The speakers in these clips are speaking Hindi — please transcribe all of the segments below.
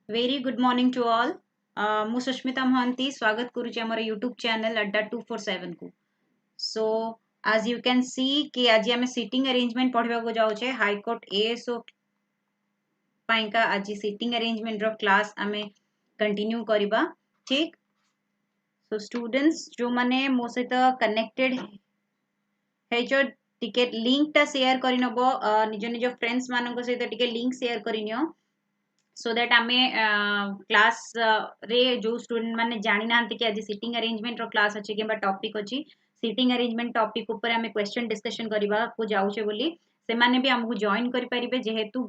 Very good morning to all. ମୁଁ ସୁସ୍ମିତା ମହାନ୍ତି स्वागत करुଛି ଆମର YouTube channel अड्डा 247 को. So as you can see कि आज ଆମେ sitting arrangement पढ़िବାକୁ जाउछे हाई कोर्ट ASO पाइका आज sitting arrangement रो क्लास आमे कंटिन्यू करिबा ठीक. So students जो माने मो सहित कनेक्टेड हेजो टिके लिंक टा शेयर करिनबो निज निज फ्रेंड्स मानको सहित टिके लिंक शेयर करिनियो सो दैट आमे क्लास रे जो स्टूडेंट माने जानि नांती कि आज सिटिंग अरेंजमेंट रो क्लास अछि किबा टॉपिक अछि सिटिंग अरेंजमेंट टॉपिक ऊपर आमे क्वेश्चन डिस्कशन करबा को जाउछे बोली से माने भी हमहु जॉइन करि परिबे जेहेतु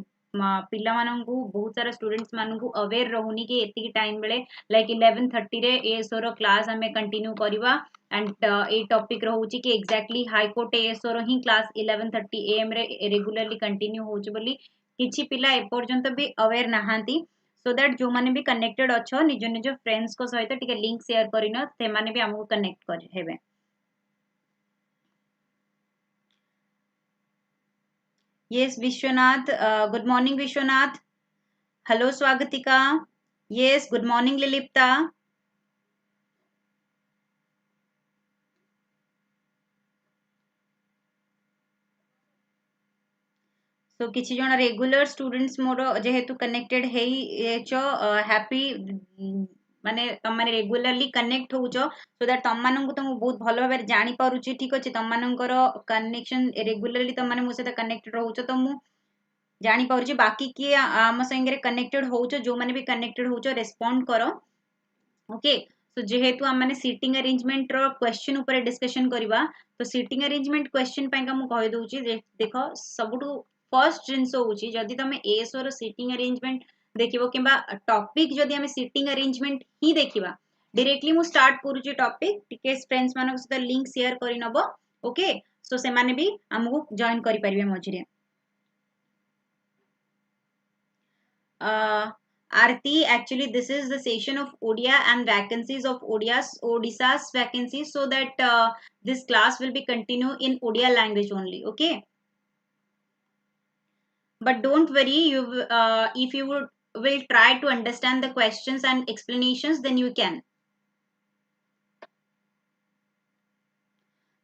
पिला माननकु बहुत सारा स्टूडेंट्स माननकु अवेयर रहउनी कि एति टाइम बेले लाइक 11:30 रे एएसओ रो क्लास आमे कंटिन्यू करबा एंड ए टॉपिक रहउची कि एग्जैक्टली हाई कोर्ट एएसओ रो ही क्लास 11:30 एएम रे रेगुलरली कंटिन्यू होउची बोली किछि पिला एपर्यंत भी अवेयर नाहांती सो दैट जो माने भी कनेक्टेड अच्छो निज निज फ्रेंड्स को सहित टिके लिंक शेयर करिनो से माने भी हमहु कनेक्ट कर हेबे. Yes Vishwanath, good morning Vishwanath. Hello Swagatika. Yes good morning Lilipta. So किछि जण रेगुलर स्टूडेंट्स मोर जेहेतु कनेक्टेड हेई छ हैप्पी माने तम माने रेगुलरली कनेक्ट होउछो सो दैट तम माननकु त बहुत भलो भाबे जानि पारुछि ठीक अछि तम माननकर कनेक्शन रेगुलरली तम माने मो सहित कनेक्टेड होउछो त मु जानि पारुछि बाकी कि आम संगे कनेक्टेड होउछो जो माने भी कनेक्टेड होउछो रेस्पोंड करो ओके. तो जेहेतु आम माने सीटिंग अरेंजमेंट रो क्वेश्चन ऊपर डिस्कशन करबा तो सीटिंग अरेंजमेंट क्वेश्चन पाइका मु कहि दोउची देखो सबुठु फर्स्ट जिंस होउची जदी तमे एएसओ रो सीटिंग अरेंजमेंट देखिबो किबा टॉपिक जदी हमें सीटिंग अरेंजमेंट ही देखिबा डायरेक्टली मु स्टार्ट करूची टॉपिक टिके फ्रेंड्स मानक सहित लिंक शेयर करि नबो ओके. सो से माने भी हमहु जॉइन करि परिबे मझिरे. Arti, actually, this is the session of Odia and vacancies of Odisha's vacancies, so that this class will be continue in Odia language only. Okay, but don't worry. If you will try to understand the questions and explanations, then you can.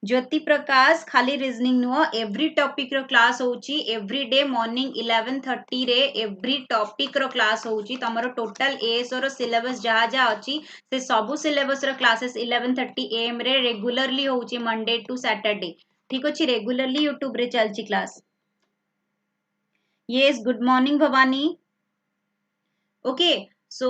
Jyoti Prakash खाली रीजनिंग नुह एव्री टॉपिक रो क्लास होउची एव्री डे मॉर्निंग 11:30 रे एव्री टॉपिक रो क्लास होउची तमरो टोटल एएसओ रो सिलेबस जहा जहा अछि से सबु सिलेबस रो क्लासेस 11:30 एएम रे रेगुलरली होउची मंडे टू सैटरडे ठीक अछि रेगुलरली यूट्यूब रे चलची class. Yes good morning Bhavani. Okay so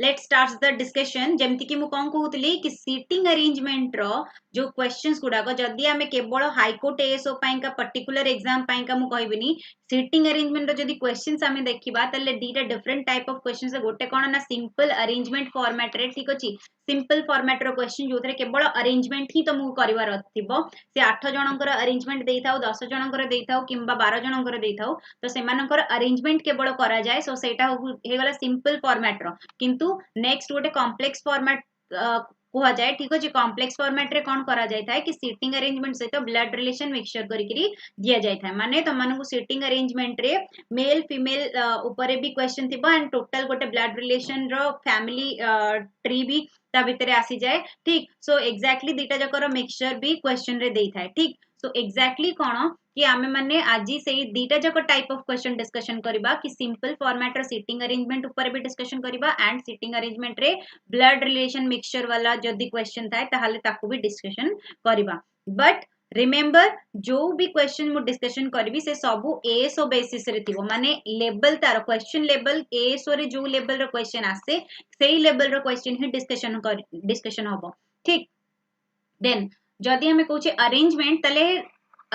let's start the discussion जेमति कि मु कोन कहउतली कि सीटिंग अरेंजमेंट रो जो क्वेश्चंस गुडा को जदी हमें केवल हाई कोर्ट एएसओ पाइका पर्टिकुलर एग्जाम पाइका मु कहबिनी सीटिंग अरेंजमेंट रो जदी क्वेश्चंस हमें देखिबा तले दीटा डिफरेंट टाइप ऑफ क्वेश्चंस गोटे कोन ना सिंपल अरेंजमेंट फॉर्मेट रे ठीक अछि सिंपल फॉर्मेट रो क्वेश्चन जोथरे केवल अरेंजमेंट ही तुमको करिवार थिबो से 8 जनकर अरेंजमेंट देइथाउ 10 जनकर देइथाउ किंबा 12 जनकर देइथाउ तो सेमानकर अरेंजमेंट केवल करा जाय सो सेटा हे गला सिंपल फॉर्मेट रो किंतु नेक्स्ट गोटे कॉम्प्लेक्स फॉर्मेट कुहा जाए ठीक अछि कॉम्प्लेक्स फॉर्मेट रे कोन करा जाय थाए कि सीटिंग अरेंजमेंट सहित ब्लड रिलेशन मिक्सचर करिकरी दिया जाय थाए माने तमनकु सीटिंग अरेंजमेंट रे मेल फीमेल ऊपर भी क्वेश्चन थिबा एंड टोटल गोटे ब्लड रिलेशन रो फैमिली ट्री भी ता भितरे आसी जाए ठीक. सो एक्जेक्टली दीटा जकर मिक्सचर भी क्वेश्चन रे देई थाए ठीक. सो एक्जेक्टली कोन कि आमे माने आजी सेही दीटा जक टाइप ऑफ क्वेश्चन डिस्कशन करबा कि सिंपल फॉर्मेट रो सीटिंग अरेंजमेंट ऊपर भी डिस्कशन करबा एंड सीटिंग अरेंजमेंट रे ब्लड रिलेशन मिक्सचर वाला जदी क्वेश्चन थाए ताहाले ताकू भी डिस्कशन करबा. बट रिमेंबर जो भी क्वेश्चन मु डिस्कशन करबी से सबु एएसओ बेसिस रे थिबो माने लेवल तार क्वेश्चन लेवल एएसओ रे जो लेवल रो क्वेश्चन आसे सेही लेवल रो क्वेश्चन ही डिस्कशन होबो ठीक. देन जदी हमें कहूचे अरेंजमेंट तले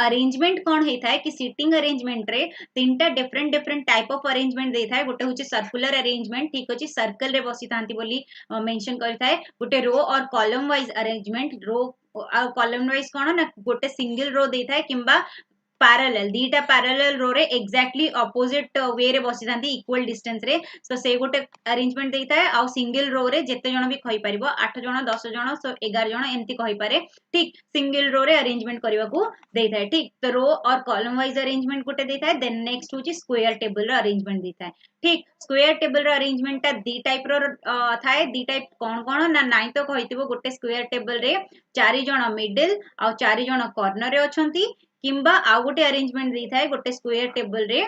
अरेंजमेंट कौन होता है कि सीटिंग अरेंजमेंट रे तीनटा different different type of arrangement देता है गोटे होची सर्कुलर अरेंजमेंट ठीक अछि सर्कल रे बसी थांती बोली मेंशन करता है गोटे रो और कॉलम वाइज अरेंजमेंट रो कॉलम वाइज कोन ना गोटे सिंगल रो देता है किंबा पैरेलल दीटा पैरेलल रो रे एक्जाक्टली ऑपोजिट वे रे बसी थांती इक्वल डिस्टेंस रे सो से गोटे अरेंजमेंट देता है आ सिंगल रो रे जेते जण भी कहि परिबो 8 जण 10 जण 11 जण एंती कहि पारे ठीक सिंगल रो रे अरेंजमेंट करबा को देता है ठीक तो रो और कॉलम वाइज अरेंजमेंट गोटे देता है देन नेक्स्ट होची स्क्वायर टेबल रो अरेंजमेंट देता है ठीक स्क्वायर टेबल रो अरेंजमेंट ता दी टाइप रो थाए दी टाइप कोन कोन ना नाइ तो कहितबो गोटे स्क्वायर टेबल रे 4 जण मिडिल आ 4 जण कॉर्नर रे अछंती किंबा आ गोटे अरेंजमेंट देता है गोटे स्क्वायर टेबल रे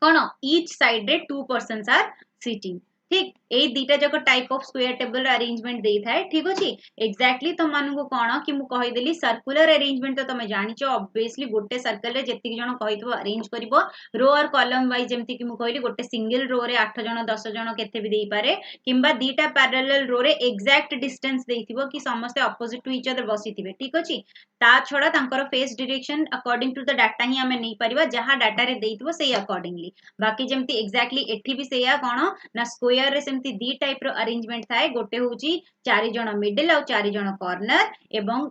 कौन ईच साइड रे 2 पर्सन्स आर सिटिंग ठीक ए दीटा जक type of square table arrangement देता है ठीक अछि एग्जैक्टली तुम मानु को कोन कि मु कहि देली सर्कुलर अरेंजमेंट तो तुम जानिचो ऑब्वियसली गोटे सर्कल रे जेतिक जण कहितबो अरेंज करबो रो और कॉलम वाइज जेमति कि मु कहली गोटे सिंगल रो रे 8 जण 10 जण केते भी देई पारे किंबा दीटा पैरेलल रो रे एग्जैक्ट डिस्टेंस देइथिबो कि समस्त अपोजिट टू ईच अदर बसिथिबे ठीक अछि ता छडा तांकर face direction according to the data ही हमें नहीं परिबा जहां डाटा रे देइथिबो सेही अकॉर्डिंगली बाकी जेमति एग्जैक्टली एठी भी सेया कोन ना स्क्वायर रे सेमति दी टाइप रो अरेंजमेंट थाए गोटे होची 4 जण मिडिल और 4 जण कॉर्नर एवं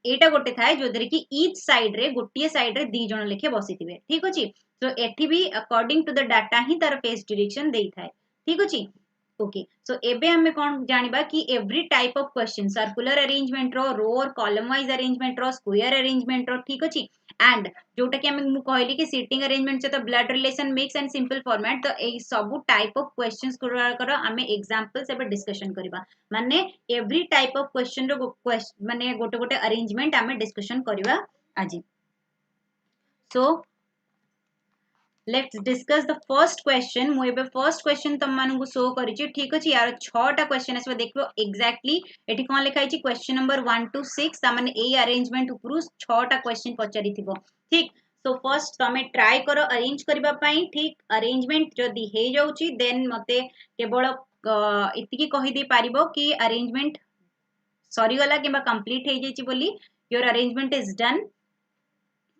एटा गोटे थाए जोदरे कि ईच साइड रे गोटिए साइड रे दी जण लेखे बसिथिबे ठीक अछि तो एठी भी अकॉर्डिंग टू द डाटा ही तार फेस डायरेक्शन देई थाए ठीक अछि ओके सो एबे हमें कौन जानिबा कि every type of question circular arrangement रो और कॉलम वाइज अरेंजमेंट रो स्क्वायर अरेंजमेंट रो ठीक अछि एंड जोटा कि हमें मु कहली कि सीटिंग अरेंजमेंट से तो blood relation mix and simple format तो ए सब टाइप ऑफ क्वेश्चंस कर हमें एग्जांपल से डिस्कशन करबा माने एवरी टाइप ऑफ क्वेश्चन रो माने गोटे गोटे अरेंजमेंट हमें डिस्कशन करबा आज सो let's discuss the first question मु एबे फर्स्ट क्वेश्चन तुम मानू शो करिछि ठीक अछि यार 6टा क्वेश्चन आसबा देखबो एग्जैक्टली एठी कोन लिखा अछि क्वेश्चन नंबर 1 टू 6 ता माने ए अरेंजमेंट उपरु 6टा क्वेश्चन पचारिथिबो ठीक सो फर्स्ट तमे ट्राई करो अरेंज करबा पई ठीक अरेंजमेंट जदी हे जाउछि देन मते केवल इतिकी कहि दे पारिबो कि अरेंजमेंट सॉरी गला किबा कंप्लीट हे जाइछि बोली योर अरेंजमेंट इज डन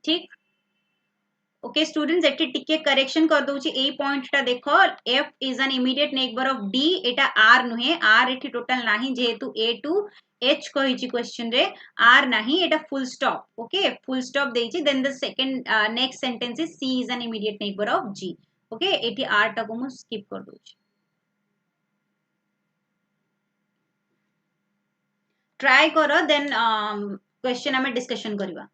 ठीक ओके स्टूडेंट्स एटी टिके करेक्शन कर दोछि ए पॉइंट टा देखो f is an immediate neighbour of d एटा r नुहे r एटी टोटल नाही जेहेतु a टू h कहिछि क्वेश्चन रे r नाही एटा full stop okay full stop देछि then the second next sentence is c is an immediate neighbour of g okay एटी r टा को मु स्किप कर दोछि ट्राई करो देन क्वेश्चन हमें डिस्कशन करबा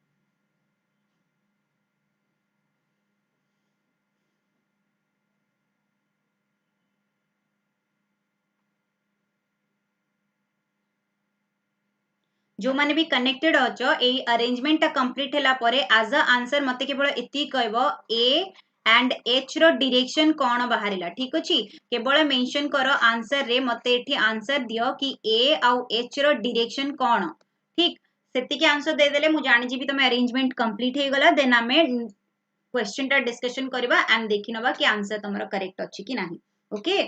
जो माने भी कनेक्टेड अछो ए अरेंजमेंट ता कंप्लीट हैला परे एज अ आंसर मते केवल एति कहबो ए एंड एच रो डायरेक्शन कोन बाहरिला ठीक अछि केवल मेंशन करो आंसर रे मते एठी आंसर दियो कि ए आउ एच रो डायरेक्शन कोन ठीक सेति के आंसर दे देले मु जानि जिबि तमे अरेंजमेंट कंप्लीट हे गला देन हमें क्वेश्चन ता डिस्कशन करबा एंड देखिनबा कि आंसर तमरो करेक्ट अछि कि नाही ओके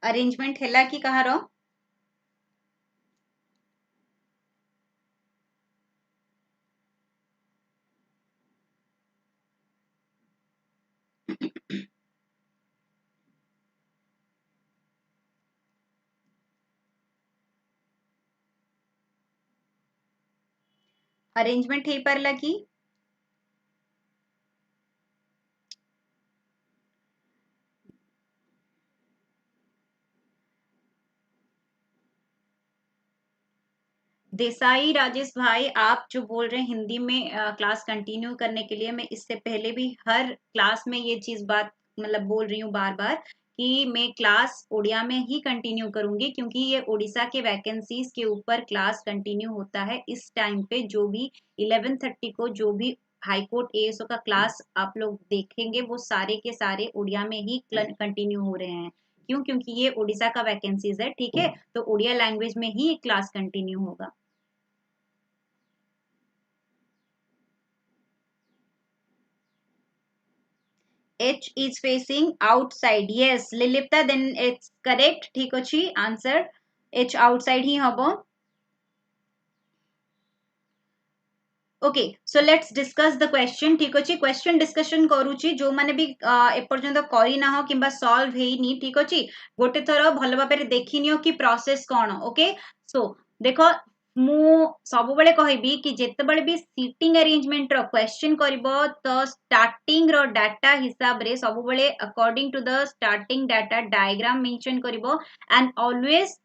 अरेंजमेंट हैला कि कहारो अरेंजमेंट हे पारला कि देसाई राजेश भाई, आप जो बोल रहे हैं हिंदी में क्लास कंटिन्यू करने के लिए, मैं इससे पहले भी हर क्लास में ये चीज बात मतलब बोल रही हूँ बार बार कि मैं क्लास उड़िया में ही कंटिन्यू करूंगी, क्योंकि ये उड़ीसा के वैकेंसीज के ऊपर क्लास कंटिन्यू होता है इस टाइम पे। जो भी 11:30 को जो भी हाई कोर्ट एएसओ का क्लास आप लोग देखेंगे वो सारे के सारे उड़िया में ही कंटिन्यू हो रहे हैं। क्यों? क्योंकि ये उड़ीसा का वैकेंसीज है, ठीक है, तो उड़िया लैंग्वेज में ही क्लास कंटिन्यू होगा। H is facing outside. Yes, Lilipta, then it's correct. ठीक अछि answer. H outside ही हबो. Okay so let's discuss the question. ठीक अछि, क्वेश्चन डिस्कशन करूची जो माने भी एपर्यंत करी ना हो किंबा सॉल्व हेनी, ठीक अछि, गोटे थर भल भाबरे देखि नियो कि प्रोसेस कोन। ओके सो देखो मु सब बेले कहबी कि जेतेबेले भी सीटिंग अरेंजमेंट रो क्वेश्चन करबो तो स्टार्टिंग रो डाटा हिसाब रे सब बेले according to the starting data diagram mention करबो and always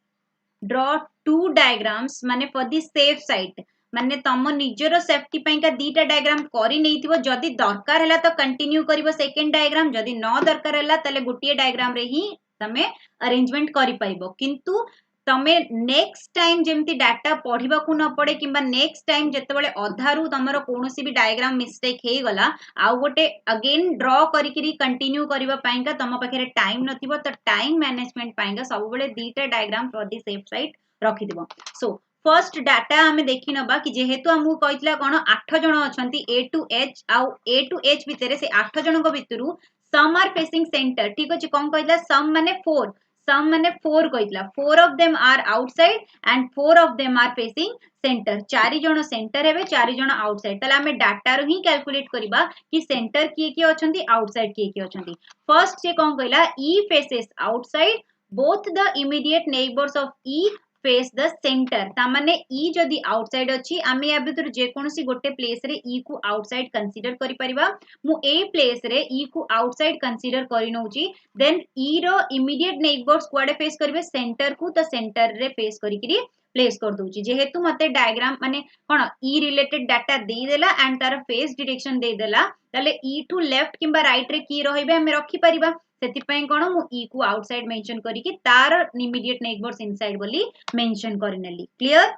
draw two diagrams माने फॉर दी सेफ साइड, माने तम निजर सेफ्टी पाइका दीटा डायग्राम करी नैथिबो, जदी दरकार हैला तो कंटिन्यू करिवो सेकंड डायग्राम, जदी न दरकार हैला तले गोटिए डायग्राम रे ही तमे अरेंजमेंट करि परिबो। किंतु तमे नेक्स्ट टाइम जेमती डाटा पढ़िबा को न पड़े किंबा नेक्स्ट टाइम जेतेबेले अधारू तमरो कोनोसी भी डायग्राम मिस्टेक हे गला आउ गोटे अगेन ड्रॉ करिकरी कंटिन्यू करिबा पाइका तम पाखरे टाइम नथिबो, तो टाइम मैनेजमेंट पाइका सब बेले दीटा diagram for the safe side रखि दिबो। सो फर्स्ट डाटा हमें देखि नबा कि जेहेतु हमहु कहितला कोन 8 जण अछंती ए टू एच आउ ए टू एच भितरे से 8 जण को भितरु सम आर फेसिंग सेंटर, ठीक अछि, कोन कहितला सम माने 4, सम माने 4 कहितला, 4 of them are outside and 4 of them are facing centre. 4 जण सेंटर हेबे, 4 जण आउटसाइड। तले हमें डाटा रो ही कैलकुलेट करबा कि सेंटर किए किए अछंती, आउटसाइड किए किए अछंती। फर्स्ट से कोन कहला E faces outside, both the immediate neighbours of E face the centre. तामाने ई जदी आउटसाइड अछि आमे या भितर जे कोनोसी गोटे प्लेस रे ई को आउटसाइड कंसीडर करि परिबा। मु ए प्लेस रे ई को आउटसाइड कंसीडर करि नउची, देन ई रो इमीडिएट नेबर्स कुआडे फेस करिवे सेंटर को, तो सेंटर रे फेस करिकरी प्लेस कर दूची। जेहेतु मते डायग्राम माने कोन ई रिलेटेड डाटा दे देला एंड तार फेस डायरेक्शन दे देला, तले ई टू लेफ्ट किंबा राइट रे की रहिबे हमें रखि परिबा। सेतिपई कोन मु ई को आउटसाइड मेंशन करिकि तार इमीडिएट नेबर्स इनसाइड बोली मेंशन करनेली। क्लियर?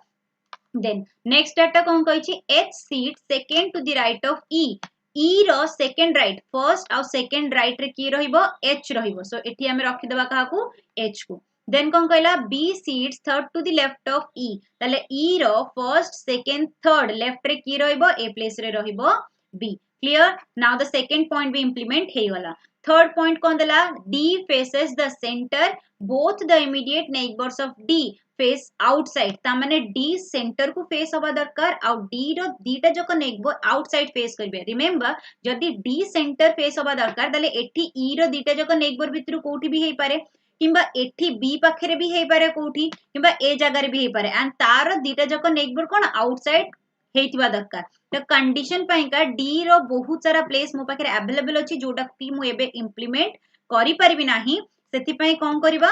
देन नेक्स्ट डाटा कोन कहिछि H seat second to the right of E, E रो सेकंड राइट, फर्स्ट और सेकंड राइट रे की रहिबो एच रहिबो। सो एठी हमें रखि देबा काहाकू एच को। देन कोन कहला B seats third to the left of E, तले ई रो फर्स्ट सेकंड थर्ड लेफ्ट रे की रहिबो ए प्लेस रे रहिबो B. Clear? Now the second point भी इंप्लीमेंट हे गला। थर्ड पॉइंट कोन देला D faces the centre, both the immediate neighbours of D face outside. ता माने डी सेंटर को फेस हवा दरकार आ डी रो दीटा जक नेबो आउटसाइड फेस करबे। रिमेंबर जदी डी सेंटर फेस हवा दरकार तले एठी ई रो दीटा जक नेबर भितरु कोठी भी हेई पारे, किंबा एठी बी पाखरे भी हेई पारे कोठी, किंबा ए जगह रे भी हेई पारे एंड तार दीटा जक नेबर कोन आउटसाइड हेइतिबा दरकार। तो कंडीशन पाइका डी रो बहुत सारा प्लेस मो पाखरे अवेलेबल अछि जोटा कि मु एबे इंप्लीमेंट करि परिबि नाही। सेति पई कोन करिबा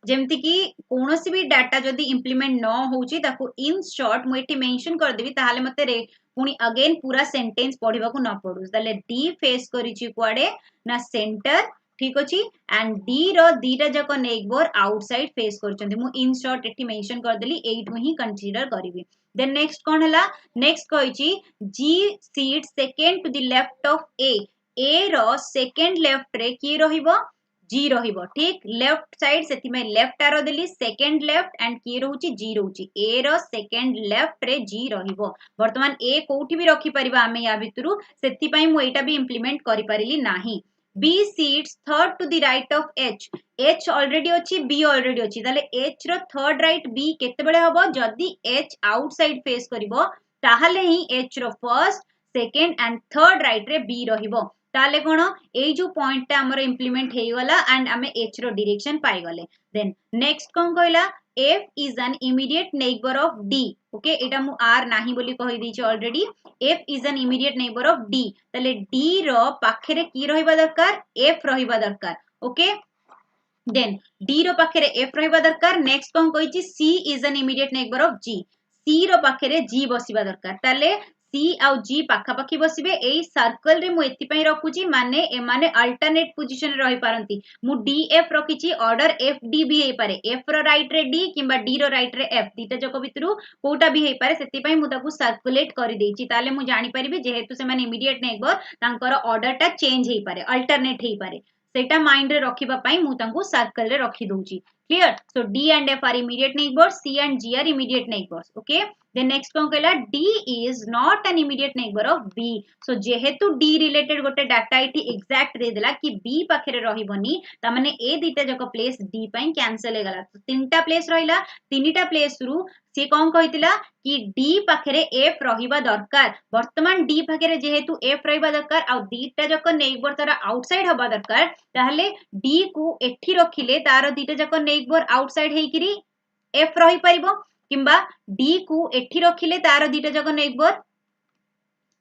जेमति कि कोनोसी भी डाटा जदी इंप्लीमेंट न होउची ताको इन शॉर्ट मु एठी मेंशन कर देबी, ताहाले मते रे पुनी अगेन पूरा सेंटेंस पढिबा को न पडु। तले डी फेस करिची कुआडे ना सेंटर, ठीक अछि, एंड डी रो दीटा जक नेबर आउटसाइड फेस करचंदी। मु इन शॉर्ट एठी मेंशन कर देली, एइट में ही कंसीडर करिवि। देन नेक्स्ट कोन हला नेक्स्ट कहिची G seat second to the left of A, A रो सेकंड लेफ्ट रे की रहिबो जी रहिबो, ठीक, लेफ्ट साइड सेति में left arrow Delhi, second left and की रहउची जी रहउची, ए रो सेकंड लेफ्ट रे जी रहिबो। वर्तमान ए कोठी भी रखि परिबा हमें या भितरु, सेति पई मु एटा भी इंप्लीमेंट करि परिली नाही। B seats third to the right of H, H already अछि बी ऑलरेडी अछि, ताले एच रो थर्ड राइट बी केते बेले हबो जदी एच आउटसाइड फेस करिवो ताहाले ही एच रो first second and third right रे बी रहिबो। ताले कोन एई जो पॉइंट टा हमर इंप्लीमेंट हे गला एंड हमें एच रो डायरेक्शन पाई गले देन नेक्स्ट कोन कहला f is an immediate neighbor of d okay एटा मु r नाही बोली कहि दी छी already f is an immediate neighbor of d ताले d रो पाखरे की रहिबा दरकार f रहिबा दरकार ओके देन d रो पाखरे f रहिबा दरकार नेक्स्ट कोन कहि छी c is an immediate neighbor of g c रो पाखरे g बसिबा दरकार ताले C आउ G पाखा पाखी बसिबे एई सर्कल रे मु एति पई रखुची माने ए माने अल्टरनेट पोजीशन रे रहि पारंती मु DF रखिची ऑर्डर FD भी हे पारे F रो राइट रे D किंबा D रो राइट रे F दीटा जको भितरु कोटा भी हे पारे सेति पई मु ताकू सर्कुलेट करि देइची ताले मु जानि परिबे जेहेतु से माने इमीडिएट नेबर तांकर ऑर्डर टा चेंज हे पारे अल्टरनेट हे पारे सेटा माइंड रे रखिबा पई मु तांकू सर्कल रे रखि दोउची clear so D and F are immediate neighbors C and G are immediate neighbors okay then next कोन कहला D is not an immediate neighbor of B so जेहेतु D related गोटे डाटा इठी एग्जैक्ट दे देला कि B पाखरे रहिबनी त माने ए दीटा जको प्लेस D पई कैंसिल हे गला तो तीनटा प्लेस रहिला तीनटा प्लेस रु से कोन कहितला कि D पाखरे F रहिबा दरकार वर्तमान D पाखरे जेहेतु F रहिबा दरकार आ दीटा जको नेबर तारा आउटसाइड हबा दरकार ताहले D को एठी रखिले तार दीटा जको नेबर आउटसाइड हेकिरी F रहि परिबो किंबा D को एठी रखिले तार दीटा जको नेबर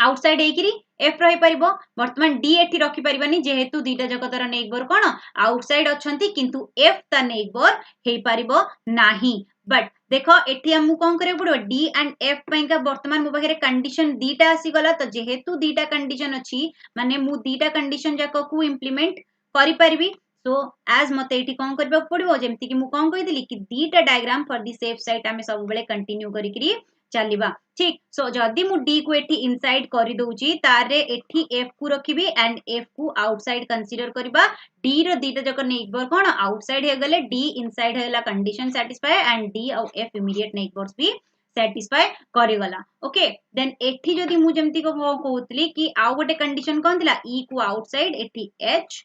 आउटसाइड हेकिरी F रहि परिबो वर्तमान D एठी रखि परिबानी जेहेतु दीटा जको तार नेबर कोन आउटसाइड अछंती किंतु F ता नेबर हे परिबो नाही बट देखो एठी हमु कोन करे पड़ो D एंड F पई का वर्तमान मो पाखरे कंडीशन दीटा आसी गला तो जेहेतु दीटा कंडीशन अछि माने मु दीटा कंडीशन जाको को इंप्लीमेंट करि परिबी सो एज मते एठी कोन करबा पड़िबो जेमति कि मु कोन कहि दिली कि दीटा diagram for the safe site हमें सब बेले कंटिन्यू करि करी चलिबा ठीक सो जदी मु D को एठी इनसाइड करि दोउची तारे एठी F को रखिबी एंड F को आउटसाइड कंसीडर करबा D रो दीटा जको नेबर कोन आउटसाइड हे गले D इनसाइड हेला कंडीशन सैटिस्फाई एंड D और F इमीडिएट नेबर्स भी सैटिस्फाई करि गला ओके देन एठी जदी मु जेमति को कहउतली कि आउ गोटे कंडीशन कोन दिला E को आउटसाइड एठी H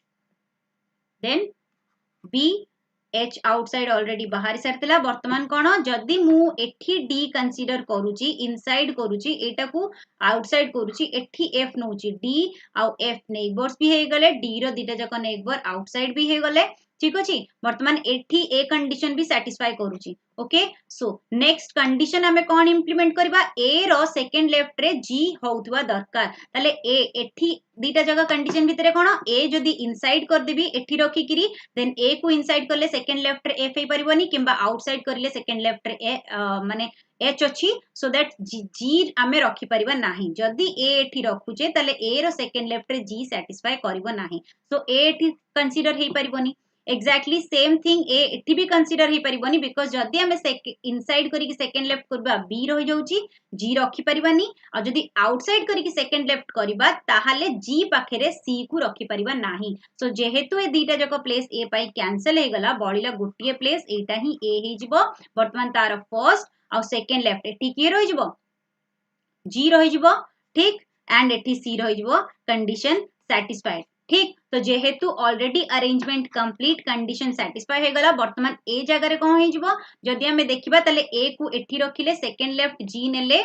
then B H outside already बाहर सरतला वर्तमान कोन जदी मु एठी D कंसीडर करूची इनसाइड करूची एटा को आउटसाइड करूची एठी F नउची D आ F नेबर्स भी हे गले D रो दीटा जको नेबर आउटसाइड भी हे गले ठीक अछि वर्तमान एठी ए कंडीशन भी सैटिस्फाई करूची ओके सो नेक्स्ट कंडीशन हमें कोन इंप्लीमेंट करबा A रो सेकंड लेफ्ट रे G होउतबा दरकार ताले A एठी दीटा जगह कंडीशन भितरे कोन A जदी इनसाइड कर देबी एठी रखि किरी देन A को इनसाइड करले सेकंड लेफ्ट रे F हे परिबनी किंबा आउटसाइड करले सेकंड लेफ्ट रे माने H अछि सो दैट G हमें रखि परिबा नाही जदी A एठी रखुचे ताले A रो सेकंड लेफ्ट रे G सैटिस्फाई करबो नाही सो A एठी कंसीडर हे परिबनी एक्जाक्टली सेम थिंग ए एठी भी कंसीडर हे परिबनी बिकॉज़ जदी हमें इनसाइड करी कि सेकंड लेफ्ट करबा B रहि जाउची G रखि परिबानी आ जदी आउटसाइड करी कि सेकंड लेफ्ट करबा ताहाले G पाखरे C को रखि परिबा नाही सो जेहेतु ए दीटा जको प्लेस A पाई कैंसिल हे गला बळिला गोटिए प्लेस एटा ही A हे जिवो वर्तमान तार फर्स्ट आ सेकंड लेफ्ट एठी के रहि जिवो G रहि जिवो ठीक एंड एठी C रहि जिवो कंडीशन सैटिस्फाइड ठीक तो जेहेतु already arrangement complete condition satisfy हे गला वर्तमान ए जगह रे कोन हे जिवो जदी हमें देखिबा तले ए को एठी रखिले सेकंड लेफ्ट G नेले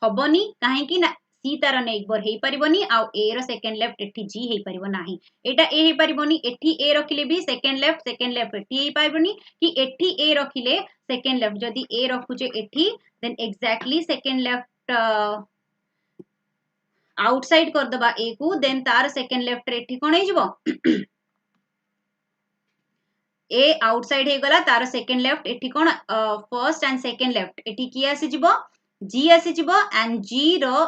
हबनी काहे कि ना C तार नेबर हे परिबनी आ ए रो सेकंड लेफ्ट एठी G हे परिबो नाही एटा ए हे परिबनी एठी ए रखिले भी सेकंड लेफ्ट एठी हे परिबनी कि एठी ए रखिले सेकंड लेफ्ट जदी ए रखुचे एठी then exactly second left outside कर दबा ए को देन तार सेकंड लेफ्ट रे एठी कोन हे जिवो ए आउटसाइड हे गला तार सेकंड लेफ्ट एठी कोन फर्स्ट एंड सेकंड लेफ्ट एठी की आसी जिवो G आसी जिवो एंड G रो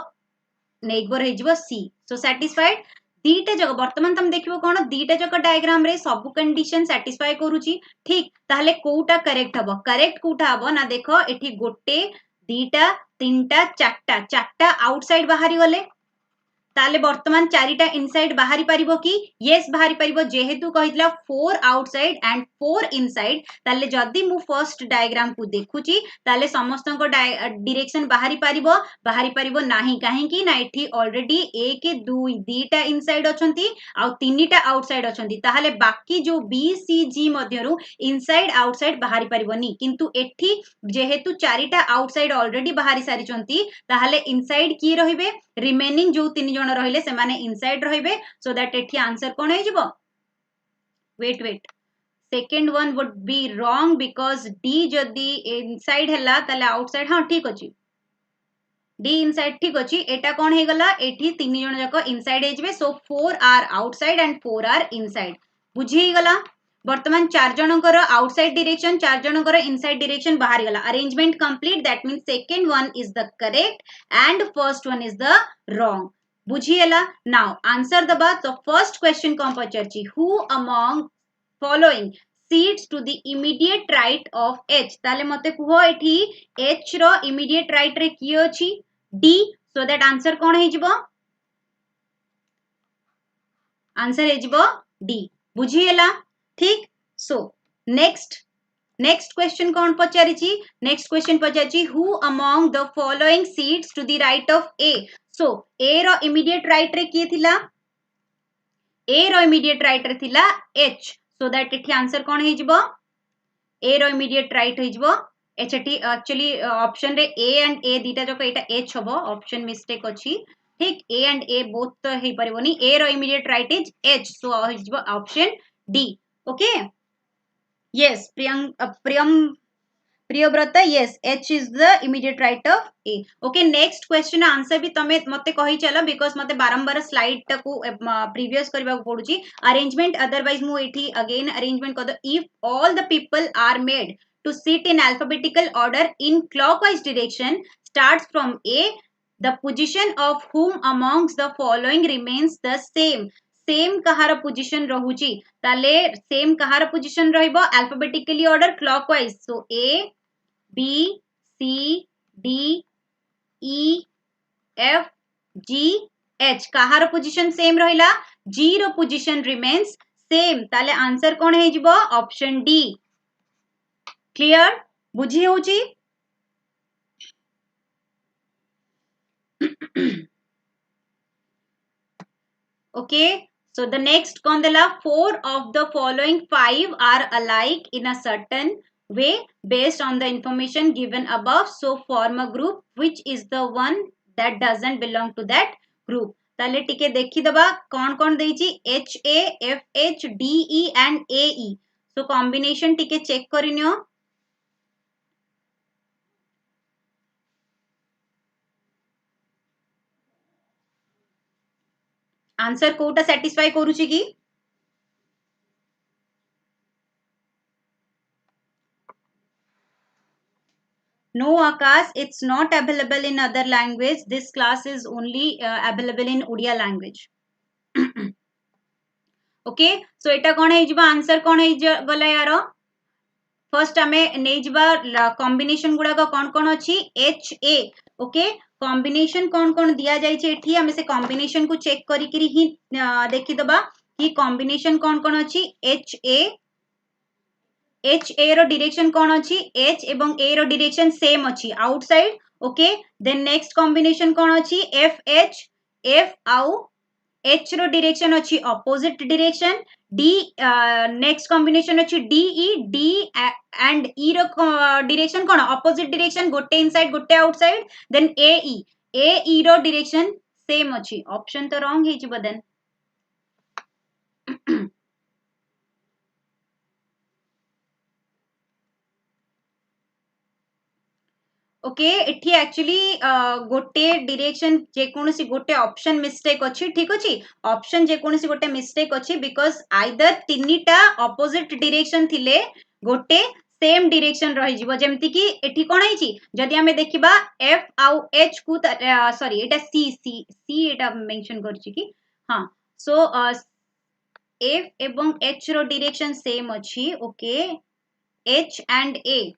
नेबर हे जिवो C सो सैटिस्फाइड दीटा जगह वर्तमान तुम देखिबो कोन दीटा जगह डायग्राम रे सब कंडीशन सैटिस्फाई करूची ठीक ताहले कोउटा करेक्ट हबो करेक्ट कोउटा हबो ना देखो एठी गोटे दीटा तीनटा चारटा आउटसाइड बाहरी गले ताले वर्तमान चारिटा इनसाइड बाहरी परिबो कि यस बाहरी परिबो जेहेतु कहितला 4 आउटसाइड एंड 4 इनसाइड ताले जदी मु फर्स्ट डायग्राम को देखुची ताले समस्त को डायरेक्शन बाहरी परिबो नाही काहे कि ना एठी ऑलरेडी 1 2 दीटा इनसाइड अछंती आ तीनटा आउटसाइड अछंती ताले बाकी जो B C G मध्यरु इनसाइड आउटसाइड बाहरी परिबोनी किंतु एठी जेहेतु चारिटा आउटसाइड ऑलरेडी बाहरी सारिचंती ताले इनसाइड की रहिबे रिमेनिंग जो तीन जण जण रहिले से माने इनसाइड रहिबे सो दैट एठी आंसर कोन हे जिवो wait second one would be wrong because D जदि inside हला ताले outside हाँ ठीक अछि D inside ठीक अछि एटा कोन हे गला एठी तीन जण जाक inside hey जिवे so 4 are outside and 4 are inside बुझी गला वर्तमान चार जनकर outside direction चार जनकर inside direction बाहर गला arrangement complete that means second one is the correct and first one is the wrong बुझीला now answer दबा तो first question कौन पचारची who among following seats to the immediate right of H ताले मते कुहो एठी H रो immediate right रे कियो अछि D so that answer कौन हे जिवो answer हे जिवो D बुझीला ठीक so next question कौन पचारिची next question पचारिची who among the following seats to the right of A so A row immediate right रे किए थिला A रो immediate right रे थिला H so that एठी आंसर कौन हे जिवो A रो immediate right हे जिवो H एठी actually option रे A and A दीटा जको एटा H हबो option mistake अछि ठीक A and A both तो हे परिबोनी A row immediate right is H so हे जिवो option D okay yes Priyabrata yes H is the immediate right of A okay next question answer भी तमे मते कहि चला because मते बारंबार slide टाकू previous करबा पडुची arrangement otherwise मु एठी again arrangement कर दो if all the people are made to sit in alphabetical order in clockwise direction starts from A the position of whom amongst the following remains the same same कहार पोजीशन रहुची ताले सेम कहार पोजीशन रहइबो alphabetically order clockwise so A B C D E F G H कहार पोजीशन सेम रहिला जी रो पोजीशन रिमेन्स सेम ताले आंसर कोन हे जिवो ऑप्शन डी क्लियर बुझी होची okay so the next kondala 4 of the following 5 are alike in a certain way based on the information given above so form a group which is the one that doesn't belong to that group ताले टिके देखि दबा कौन देइची H A F H D E and A E so combination टिके चेक करिनियो आंसर कोटा सैटिस्फाई करूची की No, Akash, it's not available in other language. This class is only available in Odia language. Okay, so eta kon hai jiba answer kon hai gala yaro. First ame nei jiba combination गुड़ा का कौन अछि H A. Okay, combination कौन दिया जाय छै एठी हमें से combination को check करी करी ही देखि दबा कि combination कौन अछि H A H A रो direction कौन अछि H एवं A रो direction same अछि outside okay then next combination कौन अछि F H F आउ H रो direction अछि opposite direction D next combination अछि D E D and E रो direction कौन opposite direction गोटे inside गोटे outside then A E रो direction same अछि option तो wrong हे जिवो then ओके एठी एक्चुअली गोटे डायरेक्शन जे कोनोसी गोटे ऑप्शन मिस्टेक अछि ठीक अछि ऑप्शन जे कोनोसी गोटे मिस्टेक अछि बिकॉज़ आइदर तिनिटा ऑपोजिट डायरेक्शन थिले गोटे सेम डायरेक्शन रहि जिवो जेमति कि एठी कोन आइछि जदि हमें देखिबा एफ आउ एच कु सॉरी एटा सी एटा मेंशन करछि कि हां सो एफ एवं एच रो डायरेक्शन सेम अछि okay H and A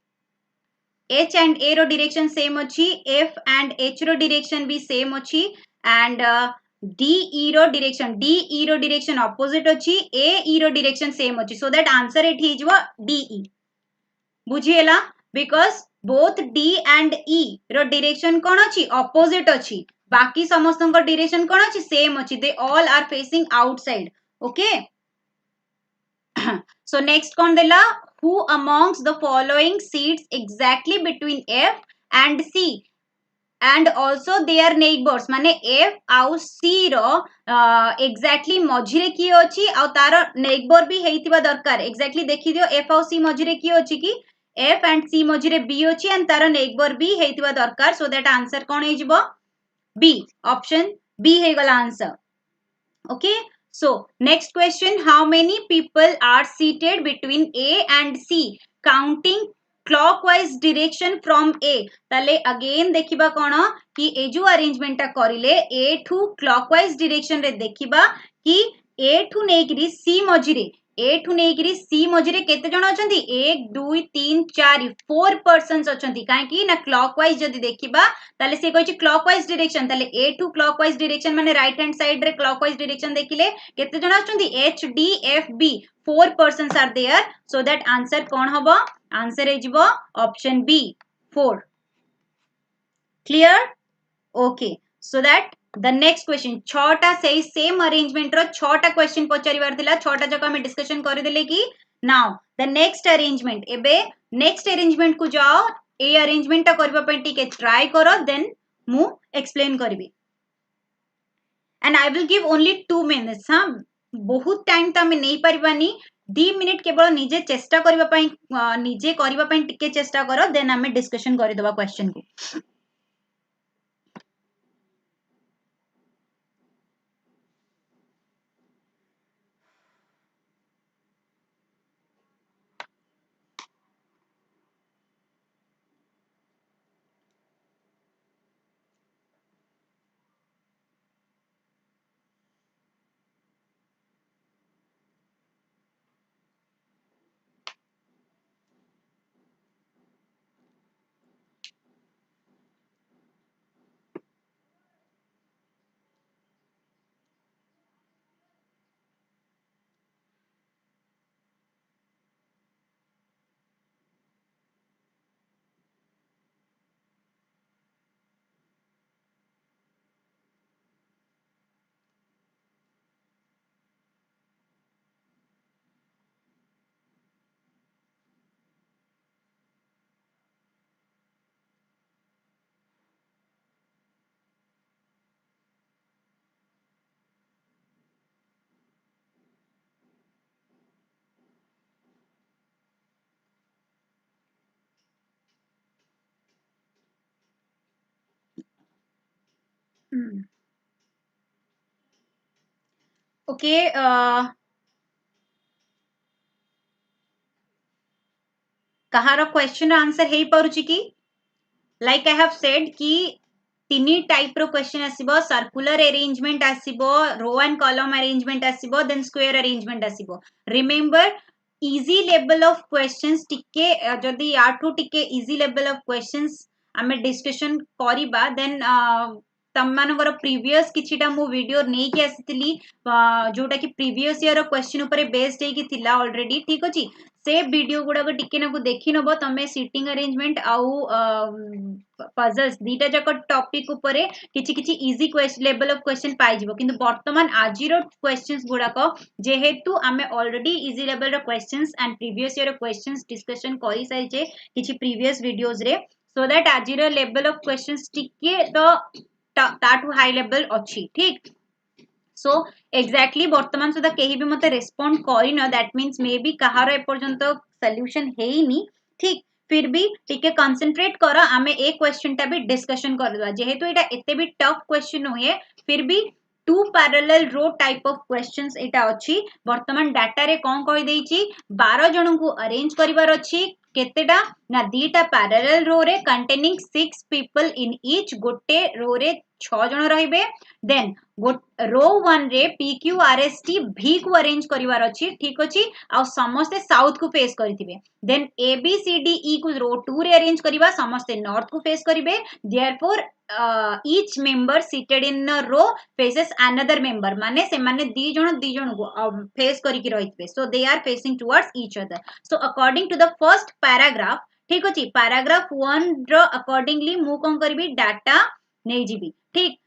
H and A रो direction same अछि F and H रो direction भी same अछि and D E रो direction opposite अछि A E रो direction same अछि so that answer एठी हिजवा D E बुझिएला because both D and E रो direction कोन अछि opposite अछि बाकी समस्तଙ୍କ direction कोन अछि same अछि they all are facing outside okay so next kon dela who amongst the following seats exactly between F and C and also their neighbors माने F आउ C रो exactly मझिरे किए अछि आ तार neighbor भी हेइतिबा दरकार exactly देखि दियो F आउ C मझिरे किए अछि कि F and C मझिरे B अछि and तार neighbor भी हेइतिबा दरकार so that answer कोन हे जिवो B option B हे गला answer okay so next question how many people are seated between A and C counting clockwise direction from A ताले again देखिबा कोन कि ए जो अरेंजमेंट ता करिले A ठू clockwise direction रे देखिबा कि A ठू नेगिरी C मझिरे A ठू नेगिरी C मझिरे केते जण अछंती 1 2 3 4 4 पर्सन्स अछंती काहे कि ना क्लॉकवाइज जदी देखिबा ताले से कहै छै क्लॉकवाइज डायरेक्शन ताले A टू क्लॉकवाइज डायरेक्शन माने राइट हैंड साइड रे क्लॉकवाइज डायरेक्शन देखिले केते जण अछंती H D F B 4 persons are there so that answer कोन हबो आंसर हे जिवो option B 4 clear okay so that the next question छटा सेही सेम अरेंजमेंट रो छटा क्वेश्चन पचारिबार थिला छटा जक हम डिस्कशन कर देले कि नाउ द नेक्स्ट अरेंजमेंट एबे नेक्स्ट अरेंजमेंट को जाओ ए अरेंजमेंट ता करबा पय टिके ट्राई करो देन मु एक्सप्लेन करबी and I will give only 2 minutes हां बहुत टाइम तो हमें नहीं परिबानी 2 मिनिट केवल निजे चेष्टा करबा पय निजे करबा पय टिके चेष्टा करो देन हमें डिस्कशन करि दबा क्वेश्चन को ओके कहार क्वेश्चन आंसर हे परुची कि लाइक आई हैव सेड कि तीनी टाइप रो क्वेश्चन आसीबो सर्कुलर अरेंजमेंट आसीबो रो एंड कॉलम अरेंजमेंट आसीबो देन स्क्वायर अरेंजमेंट आसीबो remember easy level of questions टिके जदी याठू टिके इजी लेवल ऑफ क्वेश्चंस आमे डिस्कशन करिबा देन तम मानकर प्रीवियस किछिटा मु वीडियो नै कि आसीतली जोटा कि प्रीवियस ईयर क्वेश्चन ऊपर बेस्ड हे कि थिला ऑलरेडी ठीक अछि से वीडियो गुडा को टिके ना को देखि नबो तमे सीटिंग अरेंजमेंट आउ पजल्स दीटा जक टॉपिक ऊपर किछि किछि easy question level of question पाइ जिवो किंतु वर्तमान आजिरो क्वेश्चंस गुडा को जेहेतु आमे ऑलरेडी इजी लेवल रो questions and previous year questions discussion करि साइजे किछि प्रीवियस वीडियोस रे सो दैट आजिरो लेवल ऑफ क्वेश्चंस टिके तो ताटू हाई लेवल अछि ठीक सो एक्जाक्टली वर्तमान सुधा केही भी मते रेस्पोंड करिन दैट मीन्स मे बी कहार एपर्यंत सॉल्यूशन हेइनी ठीक फिर भी टिके कंसंट्रेट करो आमे एक क्वेश्चन टा भी डिस्कशन करदवा जेहेतु एटा एते भी टफ क्वेश्चन होए फिर भी टू पैरेलल रो टाइप ऑफ क्वेश्चंस एटा अछि वर्तमान डाटा रे कोन कहि देछि 12 जन को अरेंज करिवार अछि केतेटा ना दीटा पैरेलल रो रे कंटेनिंग 6 पीपल इन ईच गोटे रो रे 6 जन रहिबे देन रो 1 रे PQRST V को अरेंज करिवार अछि ठीक अछि आ समस्त साउथ को फेस करिथिबे देन ABCDE को रो 2 रे अरेंज करिवा समस्त नॉर्थ को फेस करिवे therefore each member seated in a row faces another member माने से माने दी जण को फेस करि कि रहितबे so they are facing towards each other so according to the first paragraph ठीक अछि पैराग्राफ 1 रो अकॉर्डिंगली मु कोन करबी डाटा नै जिबी ठीक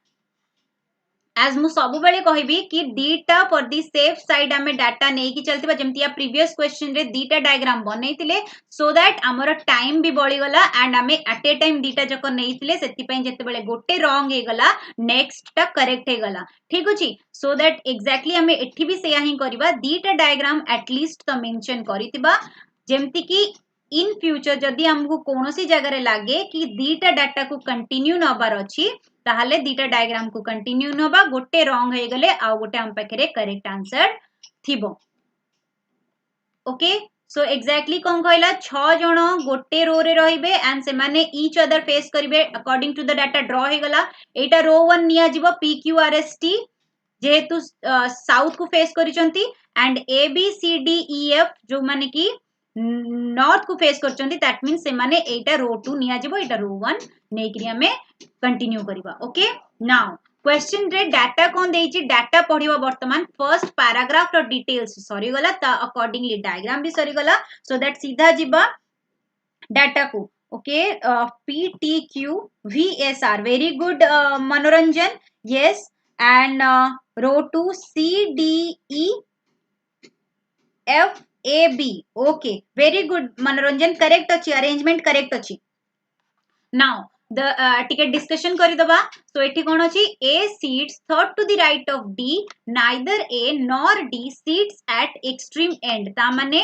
एज मु सब बेले कहबी कि दीटा फॉर दी सेफ साइड आमे डाटा नहीं कि चलतिबा जेमतिया प्रीवियस क्वेश्चन रे दीटा डायग्राम बनैतिले सो दैट हमर टाइम भी बढ़ी गला एंड आमे एट ए टाइम दीटा जक नैतिले सेति पई जते बेले गोटे रॉन्ग हे गला नेक्स्ट टा करेक्ट हे गला ठीक अछि सो दैट एग्जैक्टली आमे एठी भी सेया ही करबा दीटा डायग्राम एटलीस्ट तो मेंशन करितिबा जेमति कि इन फ्यूचर जदि हमको कोनोसी जगह लगे कि दीटा डाटा को कंटिन्यू नबार अछि ताहले दीटा डायग्राम को कंटिन्यू नबा गोटे रॉन्ग हे गले आ गोटे हम पाखरे करेक्ट आंसर थिबो ओके सो एक्जाक्टली कौन कहला 6 जण गोटे रो रे रहिबे एंड से माने ईच अदर फेस करिवे according to the data draw हे गला एटा रो 1 निया जीवो PQRST जेहेतु साउथ को फेस करिसंती एंड ABCDEF जो माने की नॉर्थ को फेस करचंती दैट मींस से माने एटा रो 2 निया जीवो एटा रो 1 नै करी हमें कंटिन्यू करबा ओके नाउ क्वेश्चन रे डाटा कोन देइची डाटा पढिबा वर्तमान फर्स्ट पैराग्राफ रो डिटेल्स सरी गला ता अकॉर्डिंगली डायग्राम भी सरी गला सो दैट सीधा जीवा डाटा को okay PTQ VSR very good Manoranjan yes and रो 2 CDE FAB okay very good Manoranjan correct अछि अरेंजमेंट करेक्ट अछि now the ticket discussion kari daba so ethi kon achi A seats third to the right of D neither A nor D seats at extreme end ta mane